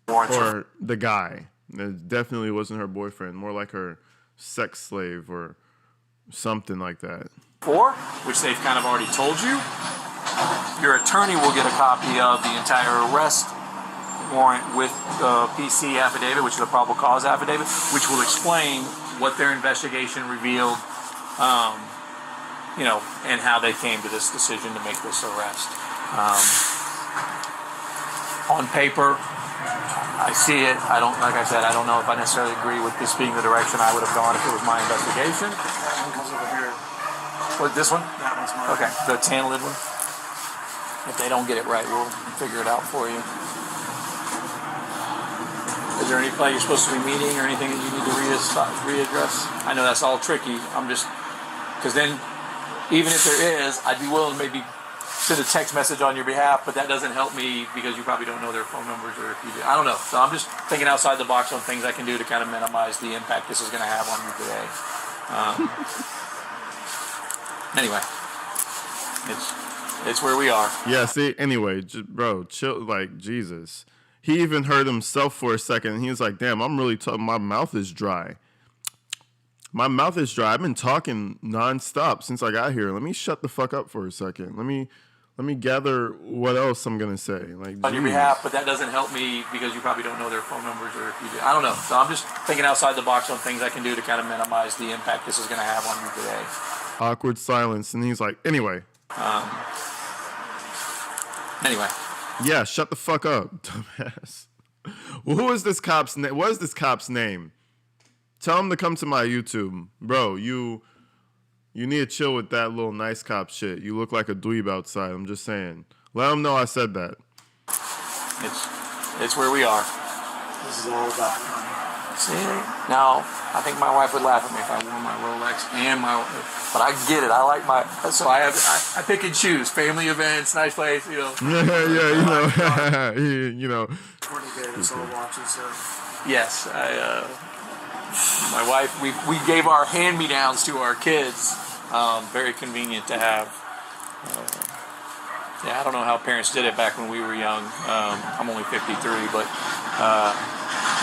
Or the guy. It definitely wasn't her boyfriend. More like her sex slave or something like that. Which they've kind of already told you. Your attorney will get a copy of the entire arrest warrant with the PC affidavit, which is a probable cause affidavit, which will explain what their investigation revealed, and how they came to this decision to make this arrest. On paper, I see it. Like I said, I don't know if I necessarily agree with this being the direction I would have gone if it was my investigation. That one comes over here. What, this one? That one's mine. Okay, the tan lid one. If they don't get it right, we'll figure it out for you. Is there anybody you're supposed to be meeting or anything that you need to readdress? I know that's all tricky. I'm just, because then, even if there is, I'd be willing to maybe send a text message on your behalf, but that doesn't help me because you probably don't know their phone numbers, or if you do. I don't know. So I'm just thinking outside the box on things I can do to kind of minimize the impact this is going to have on you today. Anyway, it's where we are. Yeah, see, anyway, bro, chill, like, Jesus. He even heard himself for a second, and he was like, damn, I'm really my mouth is dry. My mouth is dry. I've been talking nonstop since I got here. Let me shut the fuck up for a second. Let me gather what else I'm gonna say. Like, on your behalf, but that doesn't help me because you probably don't know their phone numbers, or if you do. I don't know. So I'm just thinking outside the box on things I can do to kind of minimize the impact this is going to have on you today. Awkward silence, and he's like, anyway. Anyway. Yeah, shut the fuck up, dumbass. Well, who is this cop's name? What is this cop's name? Tell him to come to my YouTube. Bro, you need to chill with that little nice cop shit. You look like a dweeb outside. I'm just saying. Let him know I said that. It's where we are. This is all about money. See? Now, I think my wife would laugh at me if I wore my Rolex and but I get it. I like so I pick and choose. Family events, nice place, you know. Yeah, you know. Courtney gave us all watches, so. Yes, my wife, we gave our hand-me-downs to our kids. Very convenient to have. Yeah, I don't know how parents did it back when we were young. I'm only 53, but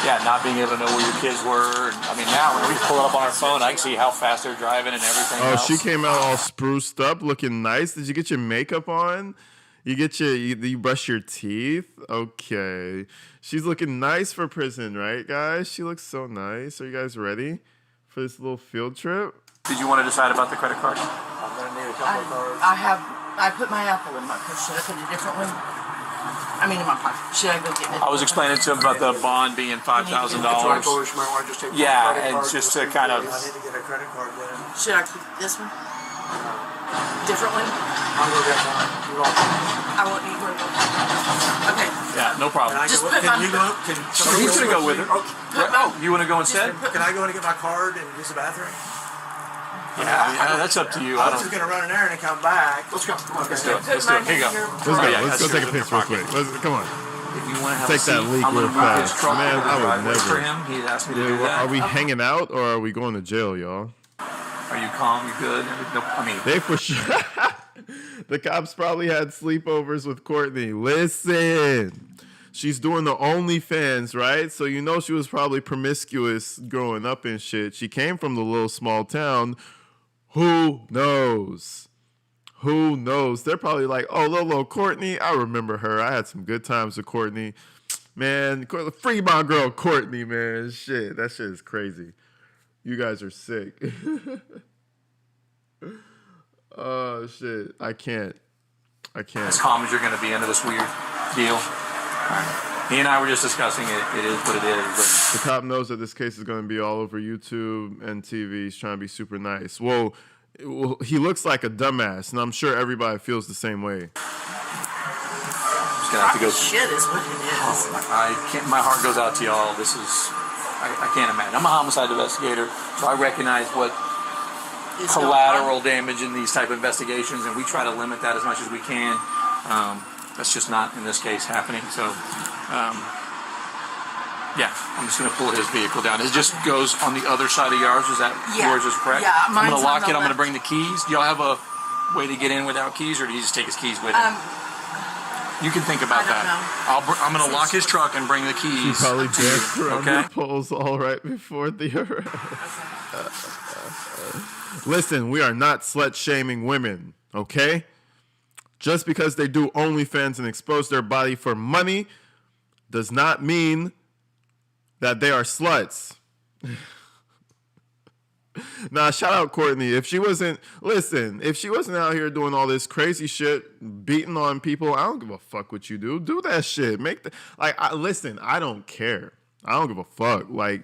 yeah, not being able to know where your kids were. I mean, now when we pull it up on our phone, I can see how fast they're driving and everything else. She came out all spruced up, looking nice. Did you get your makeup on? You brush your teeth? Okay. She's looking nice for prison, right, guys? She looks so nice. Are you guys ready for this little field trip? Did you want to decide about the credit card? I'm going to need a couple of cards. I put my Apple in my purse. Should I put a different one? I mean, in my pocket. Should I go get it? I was explaining to him about the bond being $5,000. Yeah, and just to kind of. I need to get a credit card then. Should I keep this one? Different one? I'll go get one. You're welcome. I won't need one. Okay. Yeah, no problem. Just put can my. you go? He's gonna go with her. Oh, you want to go instead? Can I go in and get my card and use the bathroom? Yeah, that's up to you. I was just gonna run an errand and come back. Let's go. Let's do it. Let's do it. Here you go. Let's go take a picture real quick. Come on. If you want to have Take that leak real fast. Man, I would never. For him, he asked me to do that. Are we hanging out or are we going to jail, y'all? Are you calm? You good? I mean, they for sure. The cops probably had sleepovers with Courtney. Listen, she's doing the OnlyFans, right? So you know she was probably promiscuous growing up and shit. She came from the little small town. Who knows? Who knows? They're probably like, oh, little Courtney. I remember her. I had some good times with Courtney. Man, free my girl Courtney, man. Shit, that shit is crazy. You guys are sick. Oh, shit. I can't. As calm as you're going to be into this weird deal. He and I were just discussing it. It is what it is. But the cop knows that this case is going to be all over YouTube and TV. He's trying to be super nice. Well, he looks like a dumbass, and I'm sure everybody feels the same way. Just gonna have to go. Shit is what it is. I can't. My heart goes out to y'all. This is. I can't imagine. I'm a homicide investigator, so I recognize what collateral damage in these type of investigations, and we try to limit that as much as we can. That's just not in this case happening. So, yeah, I'm just going to pull his vehicle down. It just goes on the other side of yours. Is that yours is correct? Yeah, I'm going to lock it. I'm going to bring the keys. Do y'all have a way to get in without keys, or do you just take his keys with him? You can think about that. I'm going to lock his truck and bring the keys. He probably danced around the poles all right before the arrest. Listen, we are not slut-shaming women, okay? Just because they do OnlyFans and expose their body for money does not mean that they are sluts. Nah, shout out Courtney. If she wasn't out here doing all this crazy shit, beating on people, I don't give a fuck what you do. Do that shit. Listen, I don't care. I don't give a fuck. Like,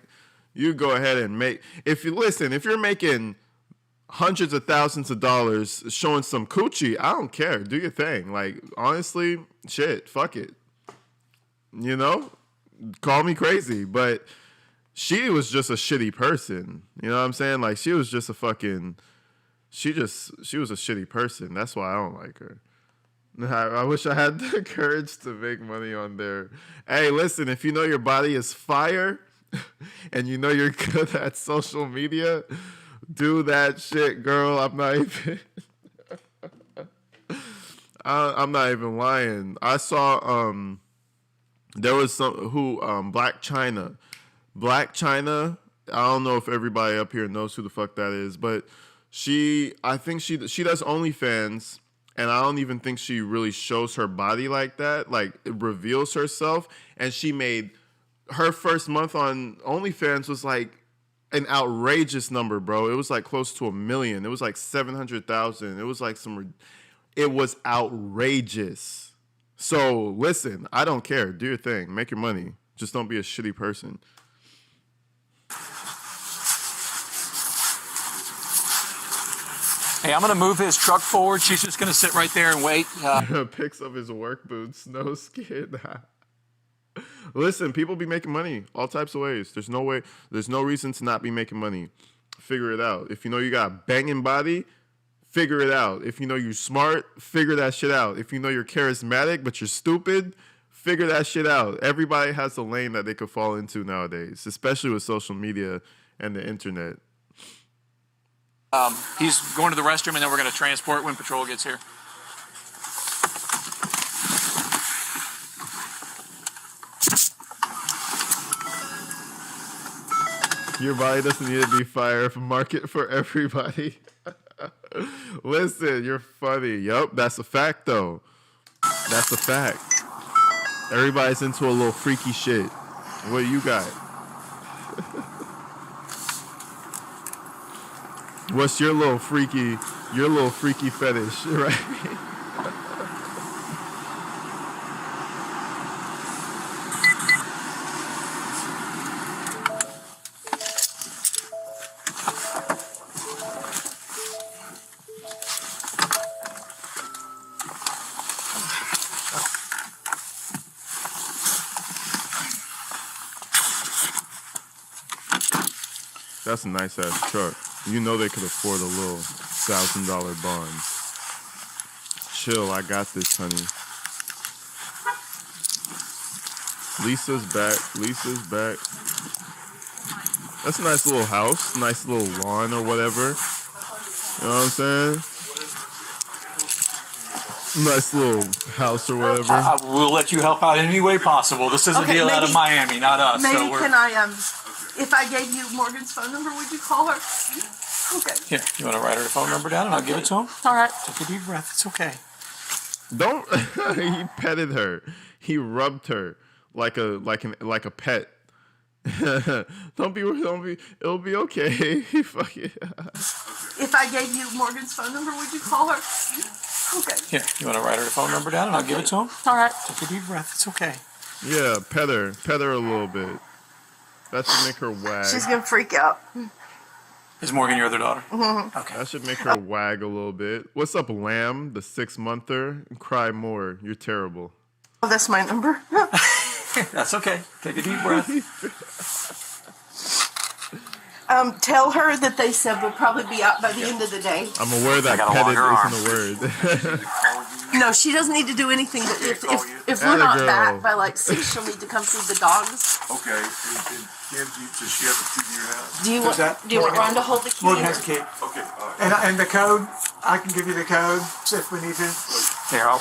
you go ahead and if you're making hundreds of thousands of dollars showing some coochie, I don't care. Do your thing. Like, honestly, shit, fuck it. You know? Call me crazy, but she was just a shitty person. You know what I'm saying? Like, she was just a fucking... She was a shitty person. That's why I don't like her. I wish I had the courage to make money on there. Hey, listen, if you know your body is fire and you know you're good at social media, do that shit, girl. I'm not even lying. I saw there was Black China. I don't know if everybody up here knows who the fuck that is, but I think she does OnlyFans, and I don't even think she really shows her body like that. Like, it reveals herself, and she made her first month on OnlyFans was like an outrageous number, bro. It was like close to 1 million. It was like 700,000. It was like it was outrageous. So listen, I don't care. Do your thing. Make your money. Just don't be a shitty person. Hey, I'm going to move his truck forward. She's just going to sit right there and wait. Picks up his work boots. No skin. Listen, people be making money all types of ways. There's no reason to not be making money. Figure it out. If you know you got a banging body, figure it out. If you know you're smart, figure that shit out. If you know you're charismatic but you're stupid, figure that shit out. Everybody has a lane that they could fall into nowadays, especially with social media and the internet. He's going to the restroom, and then we're going to transport when patrol gets here. Your body doesn't need to be fire market for everybody. Listen, you're funny. Yup, that's a fact, though. That's a fact. Everybody's into a little freaky shit. What do you got? What's your little freaky fetish, right? That's a nice ass truck. You know they could afford a little $1,000 bond. Chill, I got this, honey. Lisa's back. That's a nice little house, nice little lawn or whatever. You know what I'm saying? Nice little house or whatever. We'll let you help out in any way possible. This is a deal out of Miami, not us. Maybe can I, if I gave you Morgan's phone number, would you call her? Okay. Here, you want to write her phone number down and I'll give it to him? All right. Take a deep breath. It's okay. Don't. He petted her. He rubbed her like a pet. Don't be. It'll be okay. Fuck it. If I gave you Morgan's phone number, would you call her? Okay. Here, you want to write her phone number down and I'll give it to him? All right. Take a deep breath. It's okay. Yeah, pet her a little bit. That should make her wag. She's gonna freak out. Is Morgan your other daughter? Mm-hmm. Okay. That should make her wag a little bit. What's up, Lamb, the 6-monther? Cry more. You're terrible. Oh, that's my number. That's okay. Take a deep breath. Tell her that they said we'll probably be out by the end of the day. I'm aware that petted isn't a word. No, she doesn't need to do anything. But if we're not back by like 6, she'll need to come feed the dogs. Okay. Does she have a key to your house? Do you want Ron to hold the key? Morgan has a key. Okay. All right. And the code, I can give you the code if we need to. Here, I'll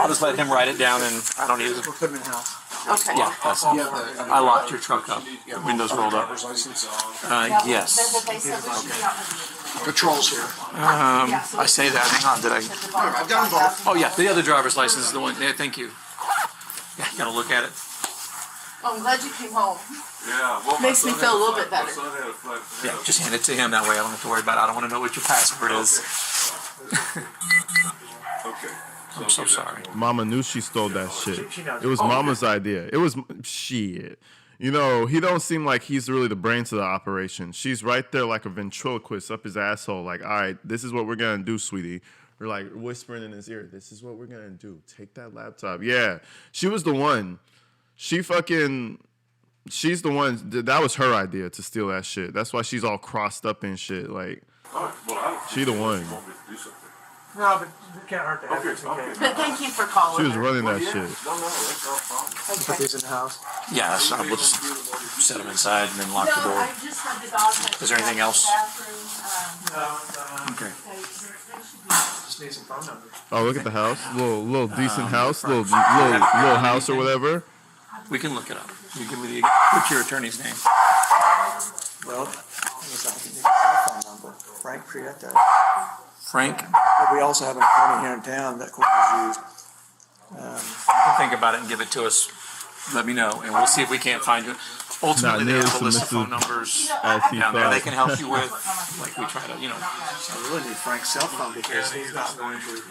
just let him write it down, and I don't need it. We'll put them in the house. Okay. Yeah, I locked your truck up. Windows rolled up. Yes. They said we should be out by the end. Patrol's here. I say that. Hang on, did I? I've got them both. Oh, yeah, the other driver's license is the one. Yeah, thank you. Yeah, you gotta look at it. Oh, I'm glad you came home. Yeah. Well, Makes me feel a little bit better. My son had a flat. Yeah, just hand it to him. That way I don't have to worry about it. I don't want to know what your password is. Okay. I'm so sorry. Mama knew she stole that shit. It was Mama's idea. It was shit. You know, he don't seem like he's really the brains of the operation. She's right there like a ventriloquist up his asshole. Like, all right, this is what we're going to do, sweetie. We're like whispering in his ear, this is what we're going to do. Take that laptop. Yeah, she was the one. She's the one. That was her idea to steal that shit. That's why she's all crossed up and shit. Like, she the one. No, but it can't hurt to have this in case. But thank you for calling. She was running that shit. No, that's all fine. Put these in the house. Yeah, so we'll just set them inside and then lock the door. just had the dog. Is there anything else? No, Okay. just need some phone numbers. Oh, look at the house. Little decent house. Little house or whatever. We can look it up. You give me what's your attorney's name? Well, I guess I'll give you the cell phone number. Frank Prieto. Frank? But we also have an attorney here in town that Courtney's used. You can think about it and give it to us. Let me know, and we'll see if we can't find you. Ultimately, they have a list of phone numbers down there they can help you with. Like we try to, you know. I really need Frank's cell phone because he's not going to.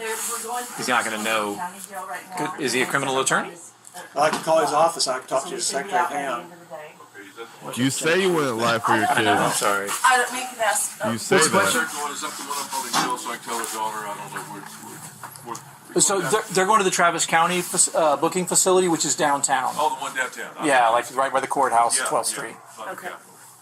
He's not going to know. Is he a criminal attorney? I can call his office. I can talk to his secretary now. You say you wouldn't lie for your I know, I'm kids. sorry. I don't make an ask. You say that. Third one is up the one up on the hill, so I can tell the daughter, I don't know what So they're going to the Travis County booking facility, which is downtown. Oh, the one downtown. Yeah, like right by the courthouse, Yeah, 12th Street. Okay.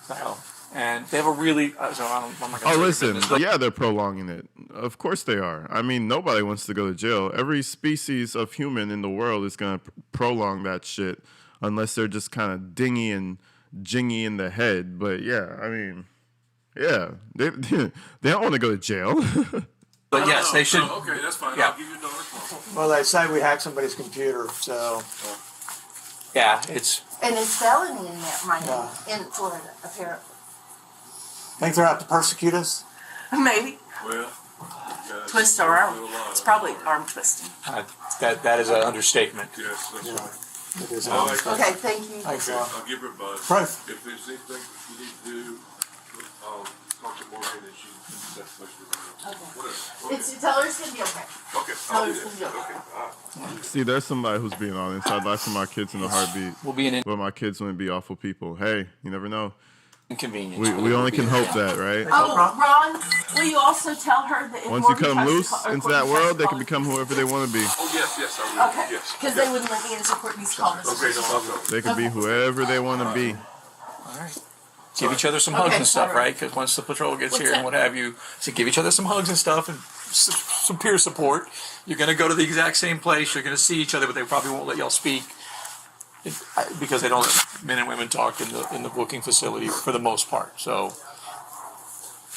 So, and they have a really. So I'm not gonna Oh, say listen. business, but Yeah, they're prolonging it. Of course they are. I mean, nobody wants to go to jail. Every species of human in the world is going to prolong that shit unless they're just kind of dingy and jingy in the head. But yeah, I mean, yeah, they don't want to go to jail. But yes, they should. Oh, okay, that's fine. Yeah. I'll give you $1 Well, they say we hacked somebody's computer, so Yeah, it's. And it's felony in that, Miami, in Florida, apparently. think they're out to persecute us. Maybe. Well, Twist our arm. It's probably arm twisting. That is an understatement. yes, that's right. It is. All right. Okay, thank you. Thanks, Okay, Ron. I'll give her a buzz. Right. If there's anything you need to do, I'll talk to Morgan and that's much for whatever. Tell her it's gonna be okay. Okay, I'll do that. Okay, all right. See, there's somebody who's being honest. I'd like for my kids in a heartbeat. Will be an But my kids wouldn't be awful people. Hey, you never know. inconvenience. We only can hope that, right? Oh, Ron, will you also tell her that if Once you Morgan cut them tries to loose call- or into Courtney that tries world, to they call can the become police? whoever they want to be. Oh, yes, I will. Okay, Yes. because they wouldn't let me answer Courtney's call this Okay, no problem. They can be whoever they want to be. All right. Give each other some hugs Okay, and stuff, all right. right? Because once the patrol gets What's here that? and what have you, so give each other some hugs and stuff and some peer support. You're going to go to the exact same place. You're going to see each other, but they probably won't let y'all speak because they don't let men and women talk in the booking facility for the most part. So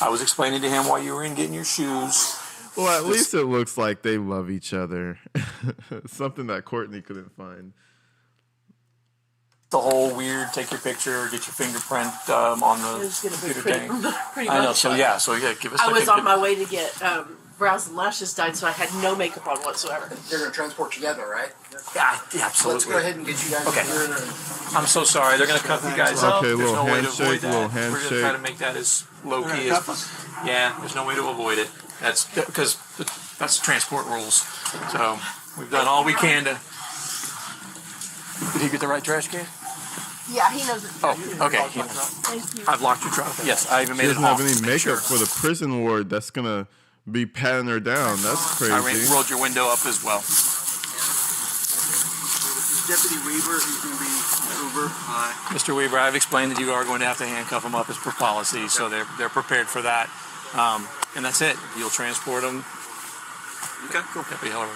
I was explaining to him while you were in getting your shoes. Well, at least it looks like they love each other. Something that Courtney couldn't find. The whole weird take your picture, get your fingerprint on the It was gonna be computer pretty, thing. pretty I know. much. So give us. I the was on picture. my way to get brows and lashes done, so I had no makeup on whatsoever. They're going to transport together, right? Yeah, Let's absolutely. go ahead and get you guys Okay. in here. I'm so sorry. They're going to cuff you guys up. Okay, There's little no way to handshake, avoid that. little We're going to try handshake. to make that as low key as. Yeah, there's no way to avoid it. That's because that's transport rules. So we've done all we can to. Did he get the right trash can? Yeah, he knows it. Oh, okay. Thank you. I've locked your truck. Yes, I even She made it doesn't have off. any to make makeup sure. for the prison ward that's going to be patting her down. That's I crazy. rolled your window up as well. Deputy Weaver, he's going to be Uber. Mr. Weaver, I've explained that you are going to have to handcuff them up as per policy, so they're prepared for that. And that's it. You'll transport them. Okay. Cool. Happy Halloween.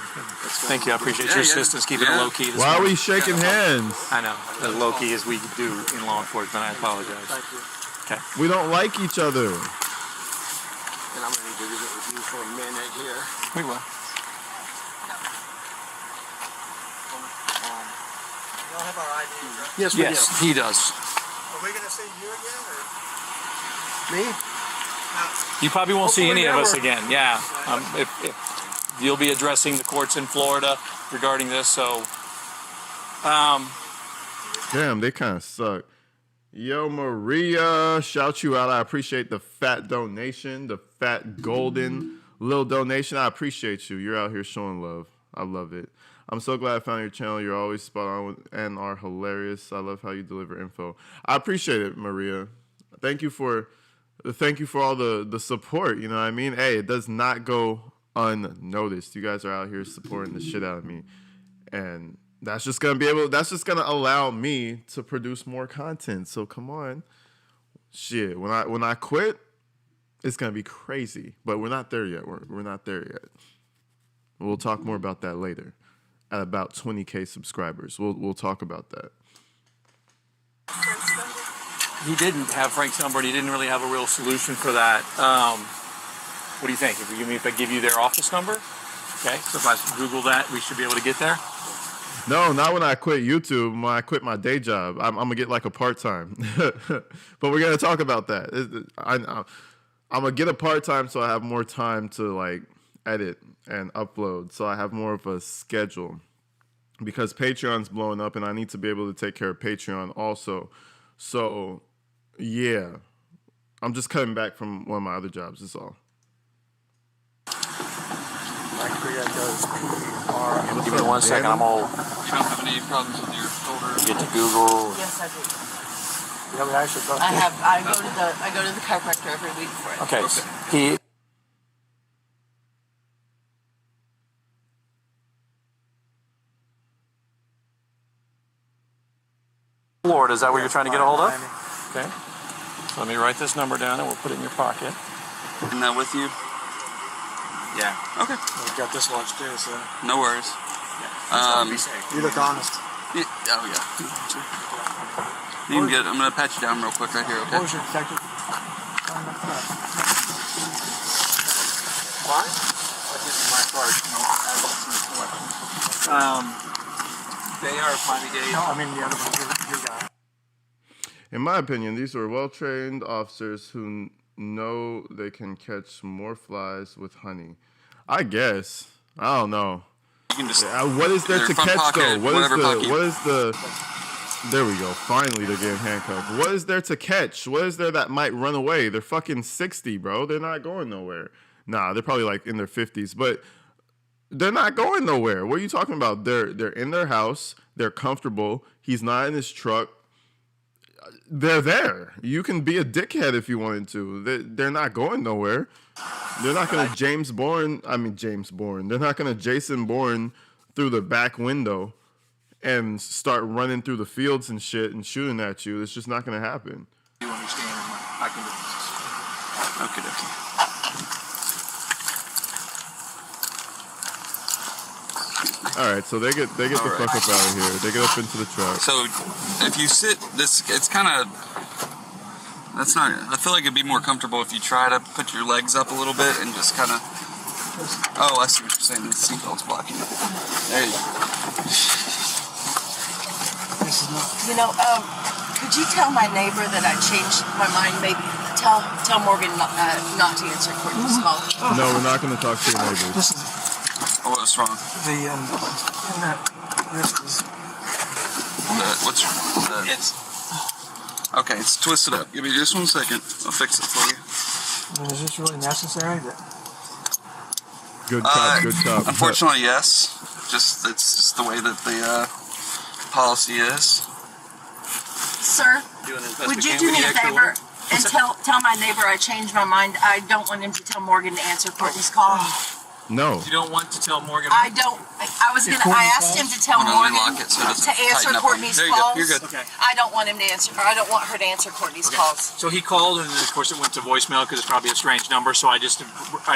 Thank you. I appreciate your assistance keeping it low key. Why are we shaking hands? I know. As low key as we do in law enforcement. I apologize. Thank you. Okay. We don't like each other. And I'm going to do it with you for a minute here. We will. Y'all have our IDs, right? Yes, we Yes, he does. Are we going to see you again, or? do. Me? You probably won't see Hopefully any of us never. again. Yeah. If you'll be addressing the courts in Florida regarding this, so. Damn, they kind of suck. Yo, Maria, shout you out. I appreciate the fat donation, the fat golden little donation. I appreciate you. You're out here showing love. I love it. I'm so glad I found your channel. You're always spot on and are hilarious. I love how you deliver info. I appreciate it, Maria. Thank you for all the support. You know what I mean? Hey, it does not go unnoticed. You guys are out here supporting the shit out of me, and that's just gonna allow me to produce more content. So come on, shit. When I quit, it's gonna be crazy. But we're not there yet. We're not there yet. We'll talk more about that later. At about 20K subscribers, we'll talk about that. He didn't have Frank's number, and he didn't really have a real solution for that. What do you think? If I give you their office number? Okay, so if I Google that, we should be able to get there. No, not when I quit YouTube. When I quit my day job, I'm gonna get like a part-time. But we're gonna talk about that. I'm gonna get a part-time so I have more time to like edit and upload, so I have more of a schedule. Because Patreon's blowing up, and I need to be able to take care of Patreon also. So, yeah, I'm just cutting back from one of my other jobs. That's all. Give me 1 second. I'm all You don't have any problems with your shoulder? get to Google. Yes, I do. Yeah, we actually both I go to the chiropractor every week for it. Okay, he Florida. Is that what you're trying to get a hold of? Okay. So let me write this number down and we'll put it in your pocket. Isn't that with you? Yeah. Okay. We've got this watch too, so. No worries. You look honest. Yeah, oh yeah. You can get. I'm gonna pat you down real quick right here. Okay. What was your detective? Why? This is my card. They are Miami-Dade. No, I mean the other one. Your guy. In my opinion, these are well-trained officers who know they can catch more flies with honey. I guess. I don't know. You can just, what is there to catch pocket, though? What is the? There we go. Finally, they're getting handcuffed. What is there to catch? What is there that might run away? They're fucking 60, bro. They're not going nowhere. Nah, they're probably like in their 50s, but they're not going nowhere. What are you talking about? They're in their house. They're comfortable. He's not in his truck. They're there. You can be a dickhead if you wanted to. They're not going nowhere. They're not going to James Bourne. They're not going to Jason Bourne through the back window and start running through the fields and shit and shooting at you. It's just not going to happen. You understand? I can do this. Okay. All right, so they get the fuck up out of here. They get up into the truck. So if you sit, it's kind of. That's not. I feel like it'd be more comfortable if you try to put your legs up a little bit and just kind of. Oh, I see what you're saying. The seatbelt's blocking it. There you go. You know, could you tell my neighbor that I changed my mind? Maybe tell Morgan not to answer Courtney's call. No, we're not going to talk to your neighbors. Oh, what's wrong? What's wrong? Okay, it's twisted up. Give me just 1 second. I'll fix it for you. Is this really necessary? Good cop. Unfortunately, yes. It's just the way that the policy is. Sir, would you do me a favor and tell my neighbor I changed my mind? I don't want him to tell Morgan to answer Courtney's call. No. You don't want to tell Morgan? I don't. I asked him to tell Morgan to answer Courtney's calls. You're good. Okay. I don't want him to answer, or I don't want her to answer Courtney's calls. So he called, and then of course it went to voicemail because it's probably a strange number. So I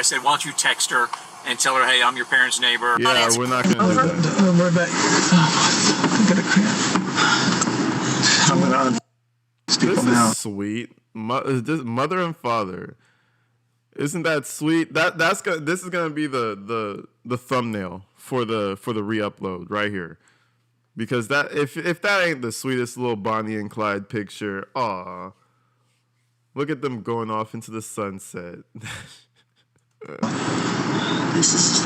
said, why don't you text her and tell her, hey, I'm your parents' neighbor. Yeah, we're not going to do that. Don't worry about it. I'm going to cramp. I'm going to This is sweet. Mother and father. Isn't that sweet? This is gonna be the thumbnail for the re-upload right here, because that if that ain't the sweetest little Bonnie and Clyde picture, aw, look at them going off into the sunset. This is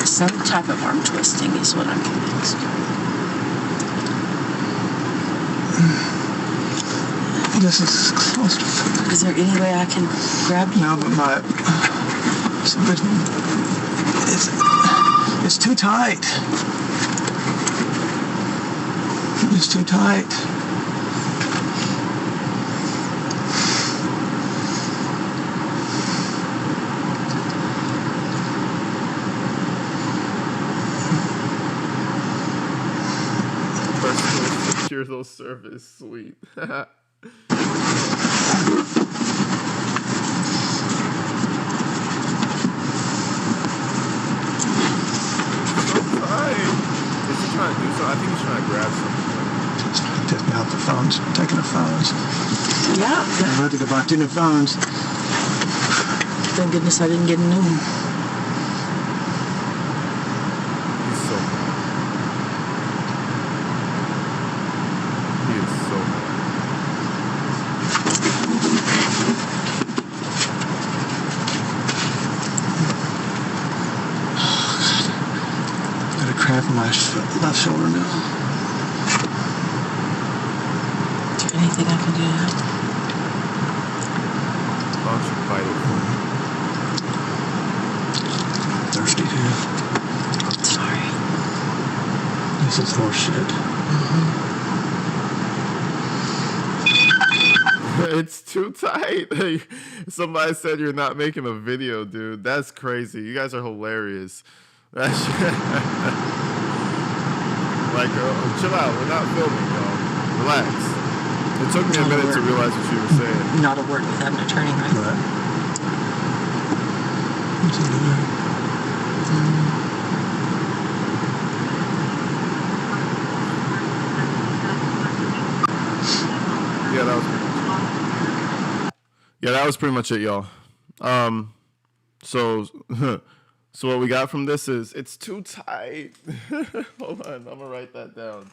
some type of arm twisting, is what I'm convinced. This is claustrophobic. Is there any way I can grab you? No, but it's too tight. It's too tight. Personal secure service, sweet. I think he's trying to grab something. Taking out the phones. Taking the phones. Yeah. I'm ready to buy 2 new phones. Thank goodness I didn't get a new one. He's so mad. He is so Got a cramp in my left shoulder now. Is there anything I can do to help? Why don't you fight it for me? I'm thirsty too. Sorry. This is horse shit. It's too tight. Somebody said you're not making a video, dude. That's crazy. You guys are hilarious. Like, chill out. We're not filming, y'all. Relax. It took me a minute to realize what you were saying. Not a word without an attorney, right? Yeah, that was pretty much it, y'all. So what we got from this is it's too tight. Hold on, I'm gonna write that down.